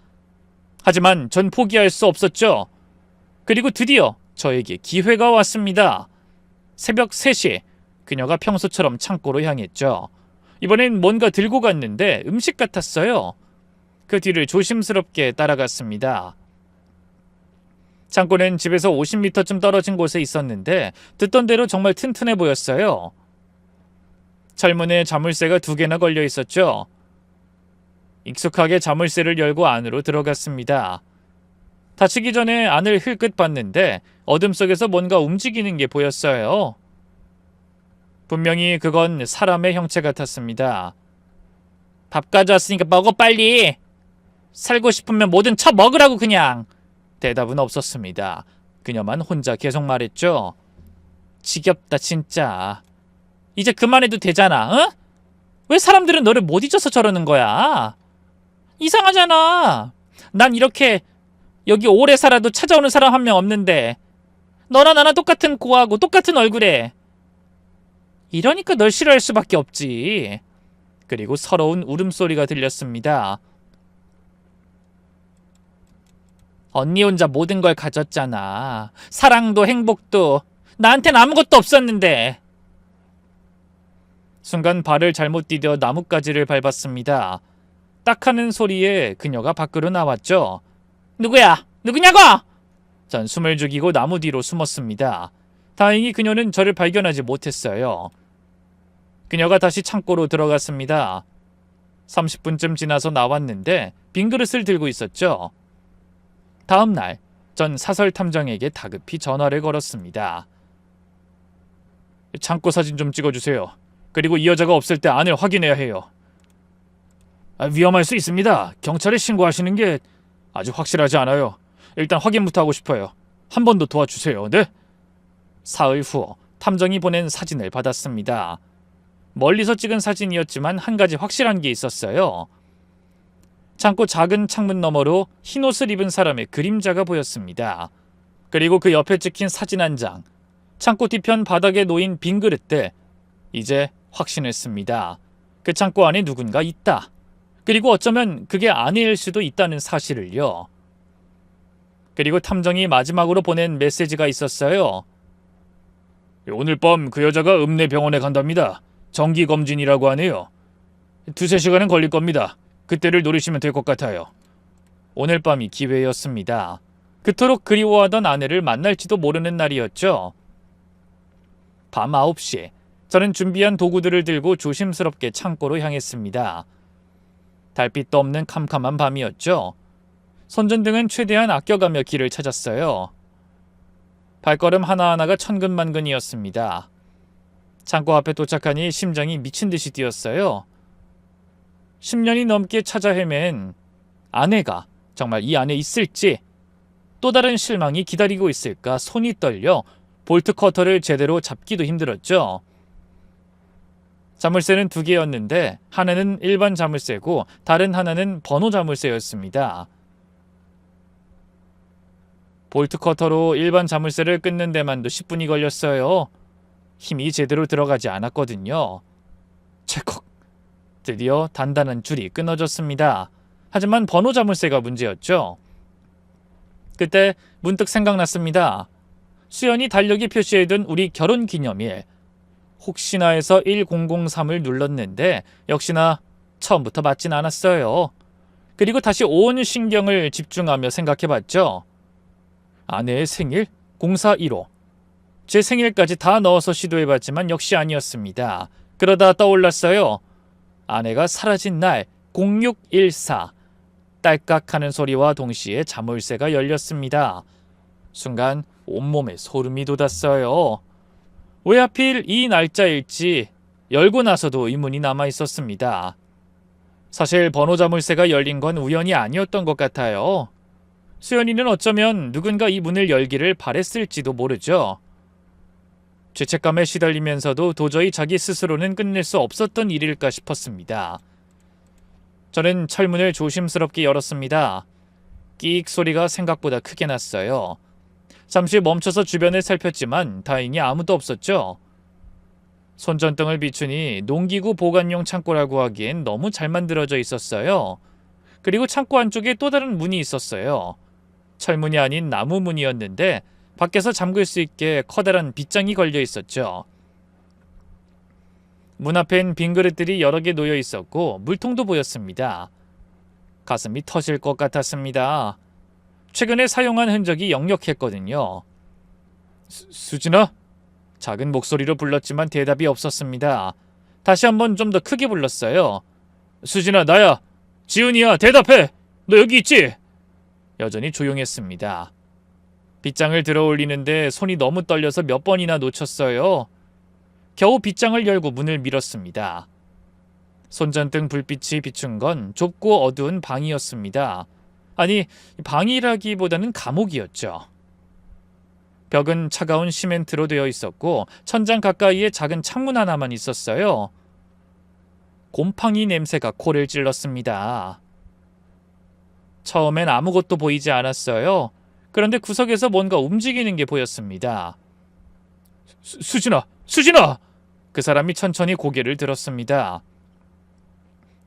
하지만 전 포기할 수 없었죠. 그리고 드디어 저에게 기회가 왔습니다. 새벽 3시 그녀가 평소처럼 창고로 향했죠. 이번엔 뭔가 들고 갔는데 음식 같았어요. 그 뒤를 조심스럽게 따라갔습니다. 창고는 집에서 50m쯤 떨어진 곳에 있었는데 듣던 대로 정말 튼튼해 보였어요. 철문에 자물쇠가 2개나 걸려 있었죠. 익숙하게 자물쇠를 열고 안으로 들어갔습니다. 닫히기 전에 안을 힐끗 봤는데 어둠 속에서 뭔가 움직이는 게 보였어요. 분명히 그건 사람의 형체 같았습니다. 밥 가져왔으니까 먹어 빨리. 살고 싶으면 뭐든 쳐 먹으라고 그냥. 대답은 없었습니다. 그녀만 혼자 계속 말했죠. 지겹다 진짜. 이제 그만해도 되잖아. 응? 왜 사람들은 너를 못 잊어서 저러는 거야? 이상하잖아. 난 이렇게 여기 오래 살아도 찾아오는 사람 한 명 없는데 너나 나나 똑같은 고하고 똑같은 얼굴에. 이러니까 널 싫어할 수밖에 없지. 그리고 서러운 울음소리가 들렸습니다. 언니 혼자 모든 걸 가졌잖아. 사랑도 행복도. 나한텐 아무것도 없었는데. 순간 발을 잘못 디뎌 나뭇가지를 밟았습니다. 딱 하는 소리에 그녀가 밖으로 나왔죠. 누구야? 누구냐고! 전 숨을 죽이고 나무 뒤로 숨었습니다. 다행히 그녀는 저를 발견하지 못했어요. 그녀가 다시 창고로 들어갔습니다. 30분쯤 지나서 나왔는데 빈 그릇을 들고 있었죠. 다음 날, 전 사설 탐정에게 다급히 전화를 걸었습니다. 창고 사진 좀 찍어주세요. 그리고 이 여자가 없을 때 안을 확인해야 해요. 위험할 수 있습니다. 경찰에 신고하시는 게 아주 확실하지 않아요. 일단 확인부터 하고 싶어요. 한 번 더 도와주세요. 네? 사흘 후 탐정이 보낸 사진을 받았습니다. 멀리서 찍은 사진이었지만 한 가지 확실한 게 있었어요. 창고 작은 창문 너머로 흰옷을 입은 사람의 그림자가 보였습니다. 그리고 그 옆에 찍힌 사진 한 장, 창고 뒤편 바닥에 놓인 빈 그릇들. 이제 확신했습니다. 그 창고 안에 누군가 있다. 그리고 어쩌면 그게 아내일 수도 있다는 사실을요. 그리고 탐정이 마지막으로 보낸 메시지가 있었어요. 오늘 밤 그 여자가 읍내병원에 간답니다. 정기검진이라고 하네요. 2-3시간은 걸릴 겁니다. 그때를 노리시면 될 것 같아요. 오늘 밤이 기회였습니다. 그토록 그리워하던 아내를 만날지도 모르는 날이었죠. 밤 9시, 저는 준비한 도구들을 들고 조심스럽게 창고로 향했습니다. 달빛도 없는 캄캄한 밤이었죠. 손전등은 최대한 아껴가며 길을 찾았어요. 발걸음 하나하나가 천근만근이었습니다. 창고 앞에 도착하니 심장이 미친 듯이 뛰었어요. 10년이 넘게 찾아 헤맨 아내가 정말 이 안에 있을지, 또 다른 실망이 기다리고 있을까 손이 떨려 볼트 커터를 제대로 잡기도 힘들었죠. 자물쇠는 2개였는데 하나는 일반 자물쇠고 다른 하나는 번호 자물쇠였습니다. 볼트 커터로 일반 자물쇠를 끊는 데만도 10분이 걸렸어요. 힘이 제대로 들어가지 않았거든요. 찰컥! 드디어 단단한 줄이 끊어졌습니다. 하지만 번호 자물쇠가 문제였죠. 그때 문득 생각났습니다. 수연이 달력에 표시해둔 우리 결혼 기념일. 혹시나 해서 1003을 눌렀는데 역시나 처음부터 맞진 않았어요. 그리고 다시 온 신경을 집중하며 생각해봤죠. 아내의 생일 0415. 제 생일까지 다 넣어서 시도해봤지만 역시 아니었습니다. 그러다 떠올랐어요. 아내가 사라진 날 0614. 딸깍하는 소리와 동시에 자물쇠가 열렸습니다. 순간 온몸에 소름이 돋았어요. 왜 하필 이 날짜일지 열고 나서도 의문이 남아있었습니다. 사실 번호 자물쇠가 열린 건 우연이 아니었던 것 같아요. 수연이는 어쩌면 누군가 이 문을 열기를 바랬을지도 모르죠. 죄책감에 시달리면서도 도저히 자기 스스로는 끝낼 수 없었던 일일까 싶었습니다. 저는 철문을 조심스럽게 열었습니다. 끼익 소리가 생각보다 크게 났어요. 잠시 멈춰서 주변을 살폈지만 다행히 아무도 없었죠. 손전등을 비추니 농기구 보관용 창고라고 하기엔 너무 잘 만들어져 있었어요. 그리고 창고 안쪽에 또 다른 문이 있었어요. 철문이 아닌 나무 문이었는데 밖에서 잠글 수 있게 커다란 빗장이 걸려 있었죠. 문 앞엔 빈 그릇들이 여러 개 놓여 있었고 물통도 보였습니다. 가슴이 터질 것 같았습니다. 최근에 사용한 흔적이 역력했거든요. 수진아? 작은 목소리로 불렀지만 대답이 없었습니다. 다시 한번 좀 더 크게 불렀어요. 수진아, 나야. 지훈이야, 대답해. 너 여기 있지? 여전히 조용했습니다. 빗장을 들어 올리는데 손이 너무 떨려서 몇 번이나 놓쳤어요. 겨우 빗장을 열고 문을 밀었습니다. 손전등 불빛이 비춘 건 좁고 어두운 방이었습니다. 아니, 방이라기보다는 감옥이었죠. 벽은 차가운 시멘트로 되어 있었고 천장 가까이에 작은 창문 하나만 있었어요. 곰팡이 냄새가 코를 찔렀습니다. 처음엔 아무것도 보이지 않았어요. 그런데 구석에서 뭔가 움직이는 게 보였습니다. 수진아! 수진아! 그 사람이 천천히 고개를 들었습니다.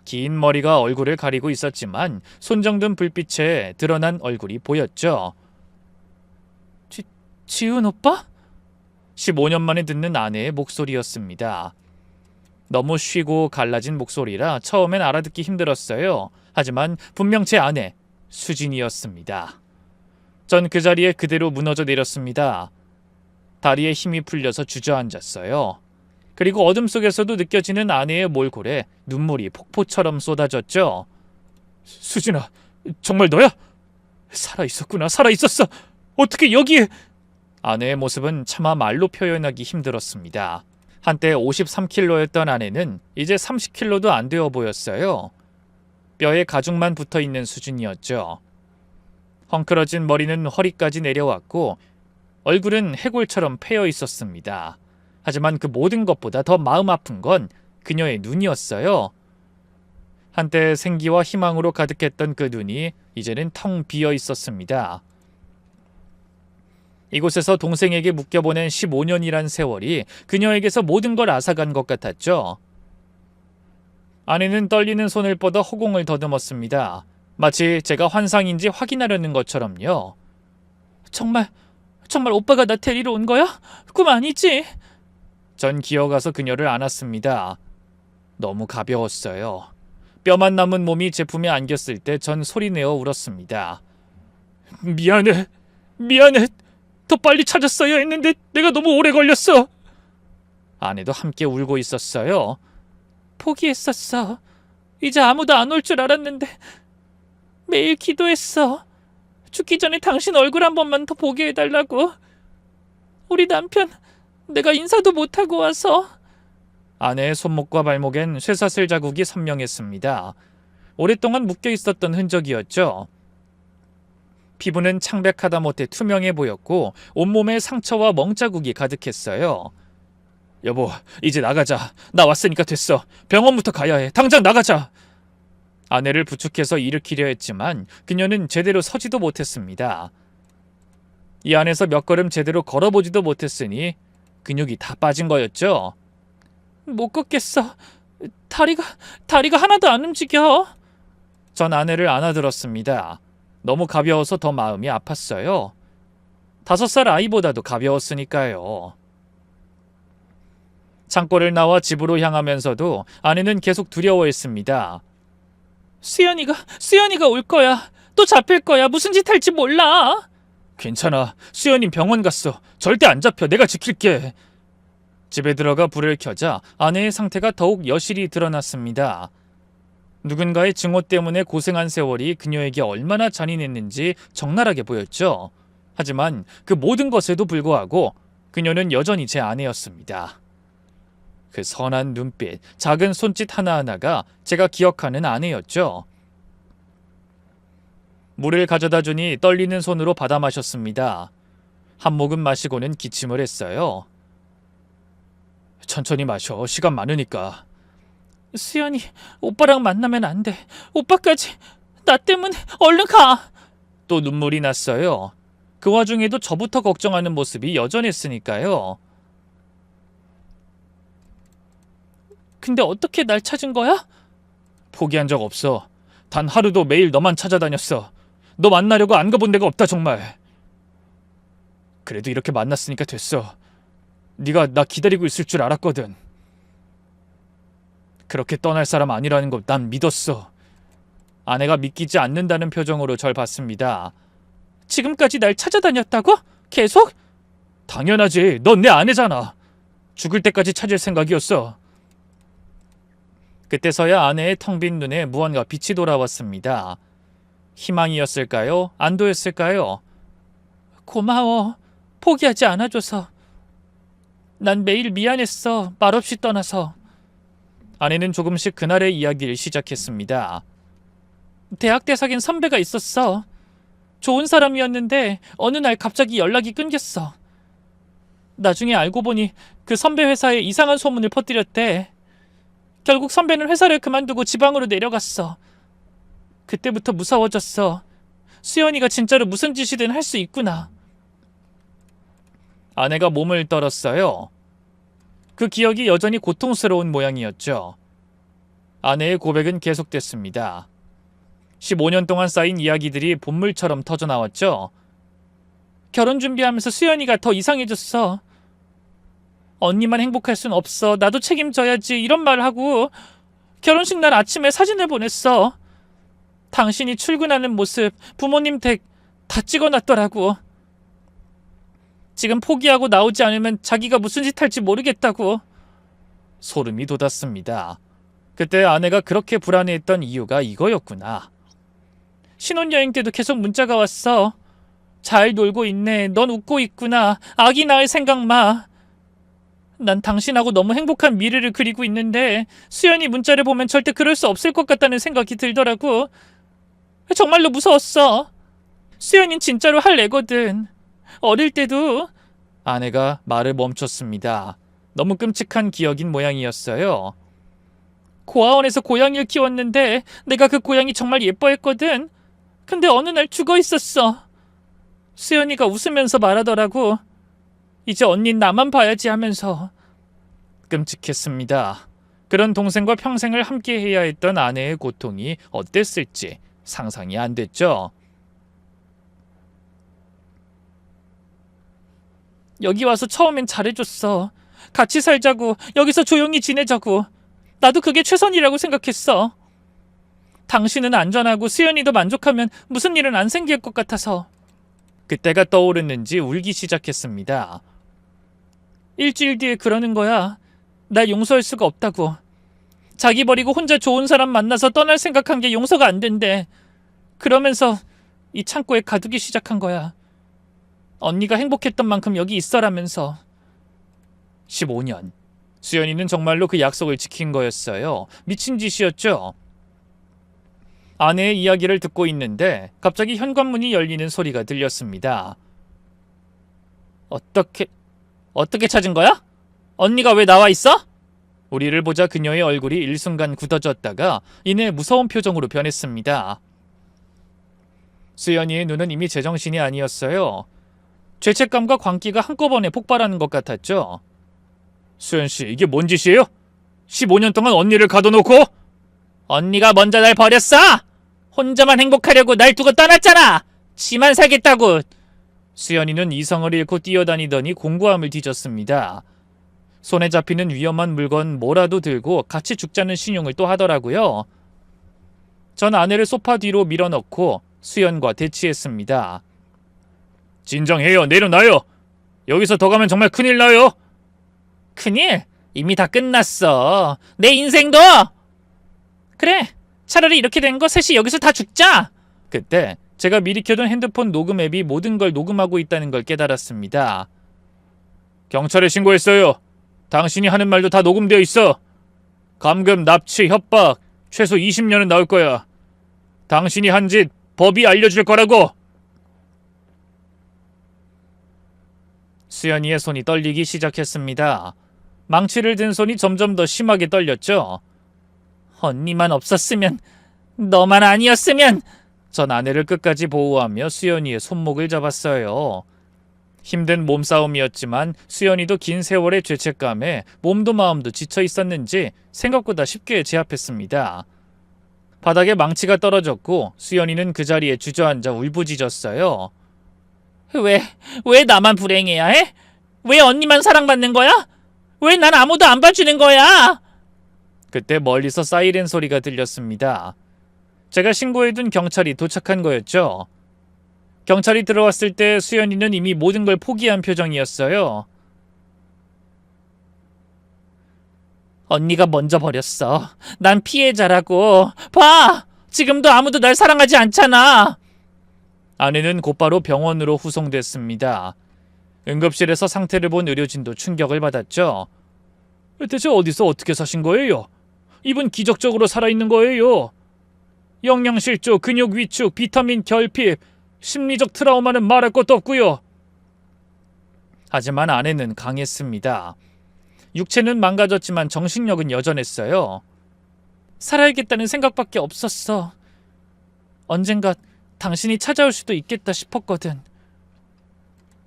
긴 머리가 얼굴을 가리고 있었지만 손정든 불빛에 드러난 얼굴이 보였죠. 지훈 오빠? 15년 만에 듣는 아내의 목소리였습니다. 너무 쉬고 갈라진 목소리라 처음엔 알아듣기 힘들었어요. 하지만 분명 제 아내 수진이었습니다. 전 그 자리에 그대로 무너져 내렸습니다. 다리에 힘이 풀려서 주저앉았어요. 그리고 어둠 속에서도 느껴지는 아내의 몰골에 눈물이 폭포처럼 쏟아졌죠. 수진아, 정말 너야? 살아있었구나, 살아있었어. 어떻게 여기에... 아내의 모습은 차마 말로 표현하기 힘들었습니다. 한때 53kg였던 아내는 이제 30kg도 안 되어 보였어요. 뼈에 가죽만 붙어있는 수준이었죠. 헝클어진 머리는 허리까지 내려왔고 얼굴은 해골처럼 패여 있었습니다. 하지만 그 모든 것보다 더 마음 아픈 건 그녀의 눈이었어요. 한때 생기와 희망으로 가득했던 그 눈이 이제는 텅 비어 있었습니다. 이곳에서 동생에게 묶여보낸 15년이란 세월이 그녀에게서 모든 걸 앗아간 것 같았죠. 아내는 떨리는 손을 뻗어 허공을 더듬었습니다. 마치 제가 환상인지 확인하려는 것처럼요. 정말 오빠가 나 데리러 온 거야? 꿈 아니지? 전 기어가서 그녀를 안았습니다. 너무 가벼웠어요. 뼈만 남은 몸이 제품에 안겼을 때 전 소리내어 울었습니다. 미안해. 더 빨리 찾았어야 했는데 내가 너무 오래 걸렸어. 아내도 함께 울고 있었어요. 포기했었어. 이제 아무도 안 올 줄 알았는데 매일 기도했어. 죽기 전에 당신 얼굴 한 번만 더 보게 해달라고. 우리 남편 내가 인사도 못하고 와서. 아내의 손목과 발목엔 쇠사슬 자국이 선명했습니다. 오랫동안 묶여있었던 흔적이었죠. 피부는 창백하다 못해 투명해 보였고 온몸에 상처와 멍자국이 가득했어요. 여보, 이제 나가자. 나 왔으니까 됐어. 병원부터 가야 해. 당장 나가자. 아내를 부축해서 일으키려 했지만 그녀는 제대로 서지도 못했습니다. 이 안에서 몇 걸음 제대로 걸어보지도 못했으니 근육이 다 빠진 거였죠. 못 걷겠어. 다리가 하나도 안 움직여. 전 아내를 안아들었습니다. 너무 가벼워서 더 마음이 아팠어요. 5살 아이보다도 가벼웠으니까요. 창고를 나와 집으로 향하면서도 아내는 계속 두려워했습니다. 수연이가 올 거야. 또 잡힐 거야. 무슨 짓 할지 몰라. 괜찮아. 수연이 병원 갔어. 절대 안 잡혀. 내가 지킬게. 집에 들어가 불을 켜자 아내의 상태가 더욱 여실히 드러났습니다. 누군가의 증오 때문에 고생한 세월이 그녀에게 얼마나 잔인했는지 적나라하게 보였죠. 하지만 그 모든 것에도 불구하고 그녀는 여전히 제 아내였습니다. 그 선한 눈빛, 작은 손짓 하나하나가 제가 기억하는 아내였죠. 물을 가져다 주니 떨리는 손으로 받아 마셨습니다. 한 모금 마시고는 기침을 했어요. 천천히 마셔. 시간 많으니까. 수연이 오빠랑 만나면 안 돼. 오빠까지 나 때문에 얼른 가. 또 눈물이 났어요. 그 와중에도 저부터 걱정하는 모습이 여전했으니까요. 근데 어떻게 날 찾은 거야? 포기한 적 없어. 단 하루도 매일 너만 찾아다녔어. 너 만나려고 안 가본 데가 없다 정말. 그래도 이렇게 만났으니까 됐어. 네가 나 기다리고 있을 줄 알았거든. 그렇게 떠날 사람 아니라는 걸 난 믿었어. 아내가 믿기지 않는다는 표정으로 절 봤습니다. 지금까지 날 찾아다녔다고? 계속? 당연하지. 넌 내 아내잖아. 죽을 때까지 찾을 생각이었어. 그때서야 아내의 텅 빈 눈에 무언가 빛이 돌아왔습니다. 희망이었을까요? 안도였을까요? 고마워. 포기하지 않아줘서. 난 매일 미안했어. 말없이 떠나서. 아내는 조금씩 그날의 이야기를 시작했습니다. 대학 때 사귄 선배가 있었어. 좋은 사람이었는데 어느 날 갑자기 연락이 끊겼어. 나중에 알고 보니 그 선배 회사에 이상한 소문을 퍼뜨렸대. 결국 선배는 회사를 그만두고 지방으로 내려갔어. 그때부터 무서워졌어. 수연이가 진짜로 무슨 짓이든 할 수 있구나. 아내가 몸을 떨었어요. 그 기억이 여전히 고통스러운 모양이었죠. 아내의 고백은 계속됐습니다. 15년 동안 쌓인 이야기들이 본물처럼 터져나왔죠. 결혼 준비하면서 수연이가 더 이상해졌어. 언니만 행복할 순 없어. 나도 책임져야지. 이런 말을 하고 결혼식 날 아침에 사진을 보냈어. 당신이 출근하는 모습, 부모님 댁 다 찍어놨더라고. 지금 포기하고 나오지 않으면 자기가 무슨 짓 할지 모르겠다고. 소름이 돋았습니다. 그때 아내가 그렇게 불안해했던 이유가 이거였구나. 신혼여행 때도 계속 문자가 왔어. 잘 놀고 있네. 넌 웃고 있구나. 아기 낳을 생각 마. 난 당신하고 너무 행복한 미래를 그리고 있는데 수연이 문자를 보면 절대 그럴 수 없을 것 같다는 생각이 들더라고. 정말로 무서웠어. 수연이는 진짜로 할 애거든. 어릴 때도. 아내가 말을 멈췄습니다. 너무 끔찍한 기억인 모양이었어요. 고아원에서 고양이를 키웠는데 내가 그 고양이 정말 예뻐했거든. 근데 어느 날 죽어 있었어. 수연이가 웃으면서 말하더라고. 이제 언닌 나만 봐야지 하면서. 끔찍했습니다. 그런 동생과 평생을 함께 해야 했던 아내의 고통이 어땠을지 상상이 안 됐죠. 여기 와서 처음엔 잘해줬어. 같이 살자고, 여기서 조용히 지내자고. 나도 그게 최선이라고 생각했어. 당신은 안전하고 수연이도 만족하면 무슨 일은 안 생길 것 같아서. 그때가 떠오르는지 울기 시작했습니다. 일주일 뒤에 그러는 거야. 날 용서할 수가 없다고. 자기 버리고 혼자 좋은 사람 만나서 떠날 생각한 게 용서가 안 된대. 그러면서 이 창고에 가두기 시작한 거야. 언니가 행복했던 만큼 여기 있어라면서. 15년. 수연이는 정말로 그 약속을 지킨 거였어요. 미친 짓이었죠. 아내의 이야기를 듣고 있는데 갑자기 현관문이 열리는 소리가 들렸습니다. 어떻게 찾은 거야? 언니가 왜 나와 있어? 우리를 보자 그녀의 얼굴이 일순간 굳어졌다가 이내 무서운 표정으로 변했습니다. 수연이의 눈은 이미 제정신이 아니었어요. 죄책감과 광기가 한꺼번에 폭발하는 것 같았죠. 수연씨, 이게 뭔 짓이에요? 15년 동안 언니를 가둬놓고? 언니가 먼저 날 버렸어! 혼자만 행복하려고 날 두고 떠났잖아! 지만 살겠다고! 수연이는 이성을 잃고 뛰어다니더니 공구함을 뒤졌습니다. 손에 잡히는 위험한 물건 뭐라도 들고 같이 죽자는 신용을 또 하더라고요. 전 아내를 소파 뒤로 밀어넣고 수연과 대치했습니다. 진정해요. 내려놔요. 여기서 더 가면 정말 큰일 나요. 큰일? 이미 다 끝났어. 내 인생도! 그래, 차라리 이렇게 된 거 셋이 여기서 다 죽자! 그때 제가 미리 켜둔 핸드폰 녹음 앱이 모든 걸 녹음하고 있다는 걸 깨달았습니다. 경찰에 신고했어요. 당신이 하는 말도 다 녹음되어 있어. 감금, 납치, 협박, 최소 20년은 나올 거야. 당신이 한 짓 법이 알려줄 거라고. 수연이의 손이 떨리기 시작했습니다. 망치를 든 손이 점점 더 심하게 떨렸죠. 언니만 없었으면, 너만 아니었으면. 전 아내를 끝까지 보호하며 수연이의 손목을 잡았어요. 힘든 몸싸움이었지만 수연이도 긴 세월의 죄책감에 몸도 마음도 지쳐 있었는지 생각보다 쉽게 제압했습니다. 바닥에 망치가 떨어졌고 수연이는 그 자리에 주저앉아 울부짖었어요. 왜 나만 불행해야 해? 왜 언니만 사랑받는 거야? 왜 난 아무도 안 봐주는 거야? 그때 멀리서 사이렌 소리가 들렸습니다. 제가 신고해둔 경찰이 도착한 거였죠. 경찰이 들어왔을 때 수연이는 이미 모든 걸 포기한 표정이었어요. 언니가 먼저 버렸어. 난 피해자라고. 봐! 지금도 아무도 날 사랑하지 않잖아. 아내는 곧바로 병원으로 후송됐습니다. 응급실에서 상태를 본 의료진도 충격을 받았죠. 대체 어디서 어떻게 사신 거예요? 이분 기적적으로 살아있는 거예요. 영양실조, 근육 위축, 비타민 결핍, 심리적 트라우마는 말할 것도 없고요. 하지만 아내는 강했습니다. 육체는 망가졌지만 정신력은 여전했어요. 살아야겠다는 생각밖에 없었어. 언젠가 당신이 찾아올 수도 있겠다 싶었거든.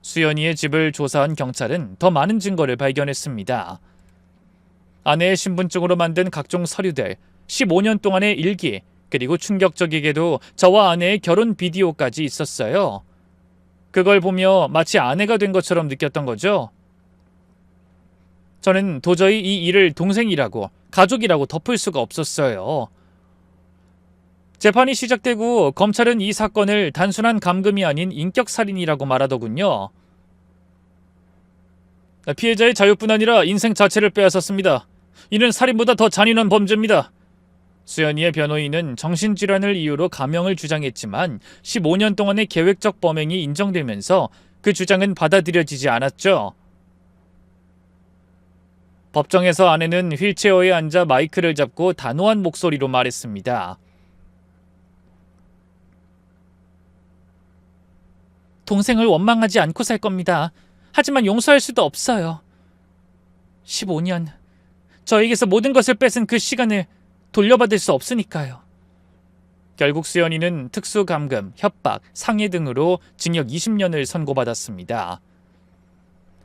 수연이의 집을 조사한 경찰은 더 많은 증거를 발견했습니다. 아내의 신분증으로 만든 각종 서류들, 15년 동안의 일기, 그리고 충격적이게도 저와 아내의 결혼 비디오까지 있었어요. 그걸 보며 마치 아내가 된 것처럼 느꼈던 거죠. 저는 도저히 이 일을 동생이라고, 가족이라고 덮을 수가 없었어요. 재판이 시작되고 검찰은 이 사건을 단순한 감금이 아닌 인격살인이라고 말하더군요. 피해자의 자유뿐 아니라 인생 자체를 빼앗았습니다. 이는 살인보다 더 잔인한 범죄입니다. 수연이의 변호인은 정신질환을 이유로 감형을 주장했지만 15년 동안의 계획적 범행이 인정되면서 그 주장은 받아들여지지 않았죠. 법정에서 아내는 휠체어에 앉아 마이크를 잡고 단호한 목소리로 말했습니다. 동생을 원망하지 않고 살 겁니다. 하지만 용서할 수도 없어요. 15년, 저에게서 모든 것을 뺏은 그 시간을 돌려받을 수 없으니까요. 결국 수연이는 특수감금, 협박, 상해 등으로 징역 20년을 선고받았습니다.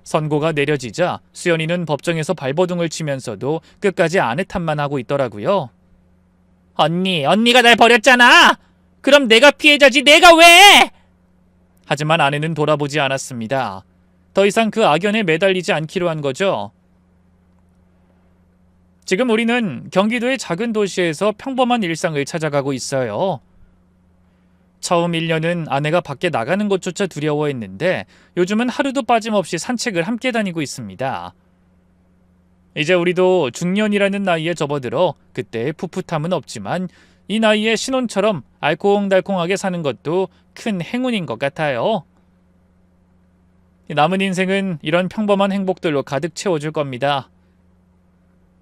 선고가 내려지자 수연이는 법정에서 발버둥을 치면서도 끝까지 아내 탓만 하고 있더라고요. 언니가 날 버렸잖아! 그럼 내가 피해자지, 내가 왜! 하지만 아내는 돌아보지 않았습니다. 더 이상 그 악연에 매달리지 않기로 한 거죠. 지금 우리는 경기도의 작은 도시에서 평범한 일상을 찾아가고 있어요. 처음 1년은 아내가 밖에 나가는 것조차 두려워했는데 요즘은 하루도 빠짐없이 산책을 함께 다니고 있습니다. 이제 우리도 중년이라는 나이에 접어들어 그때의 풋풋함은 없지만 이 나이에 신혼처럼 알콩달콩하게 사는 것도 큰 행운인 것 같아요. 남은 인생은 이런 평범한 행복들로 가득 채워줄 겁니다.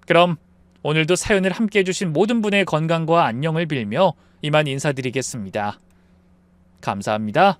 그럼 오늘도 사연을 함께 해주신 모든 분의 건강과 안녕을 빌며 이만 인사드리겠습니다. 감사합니다.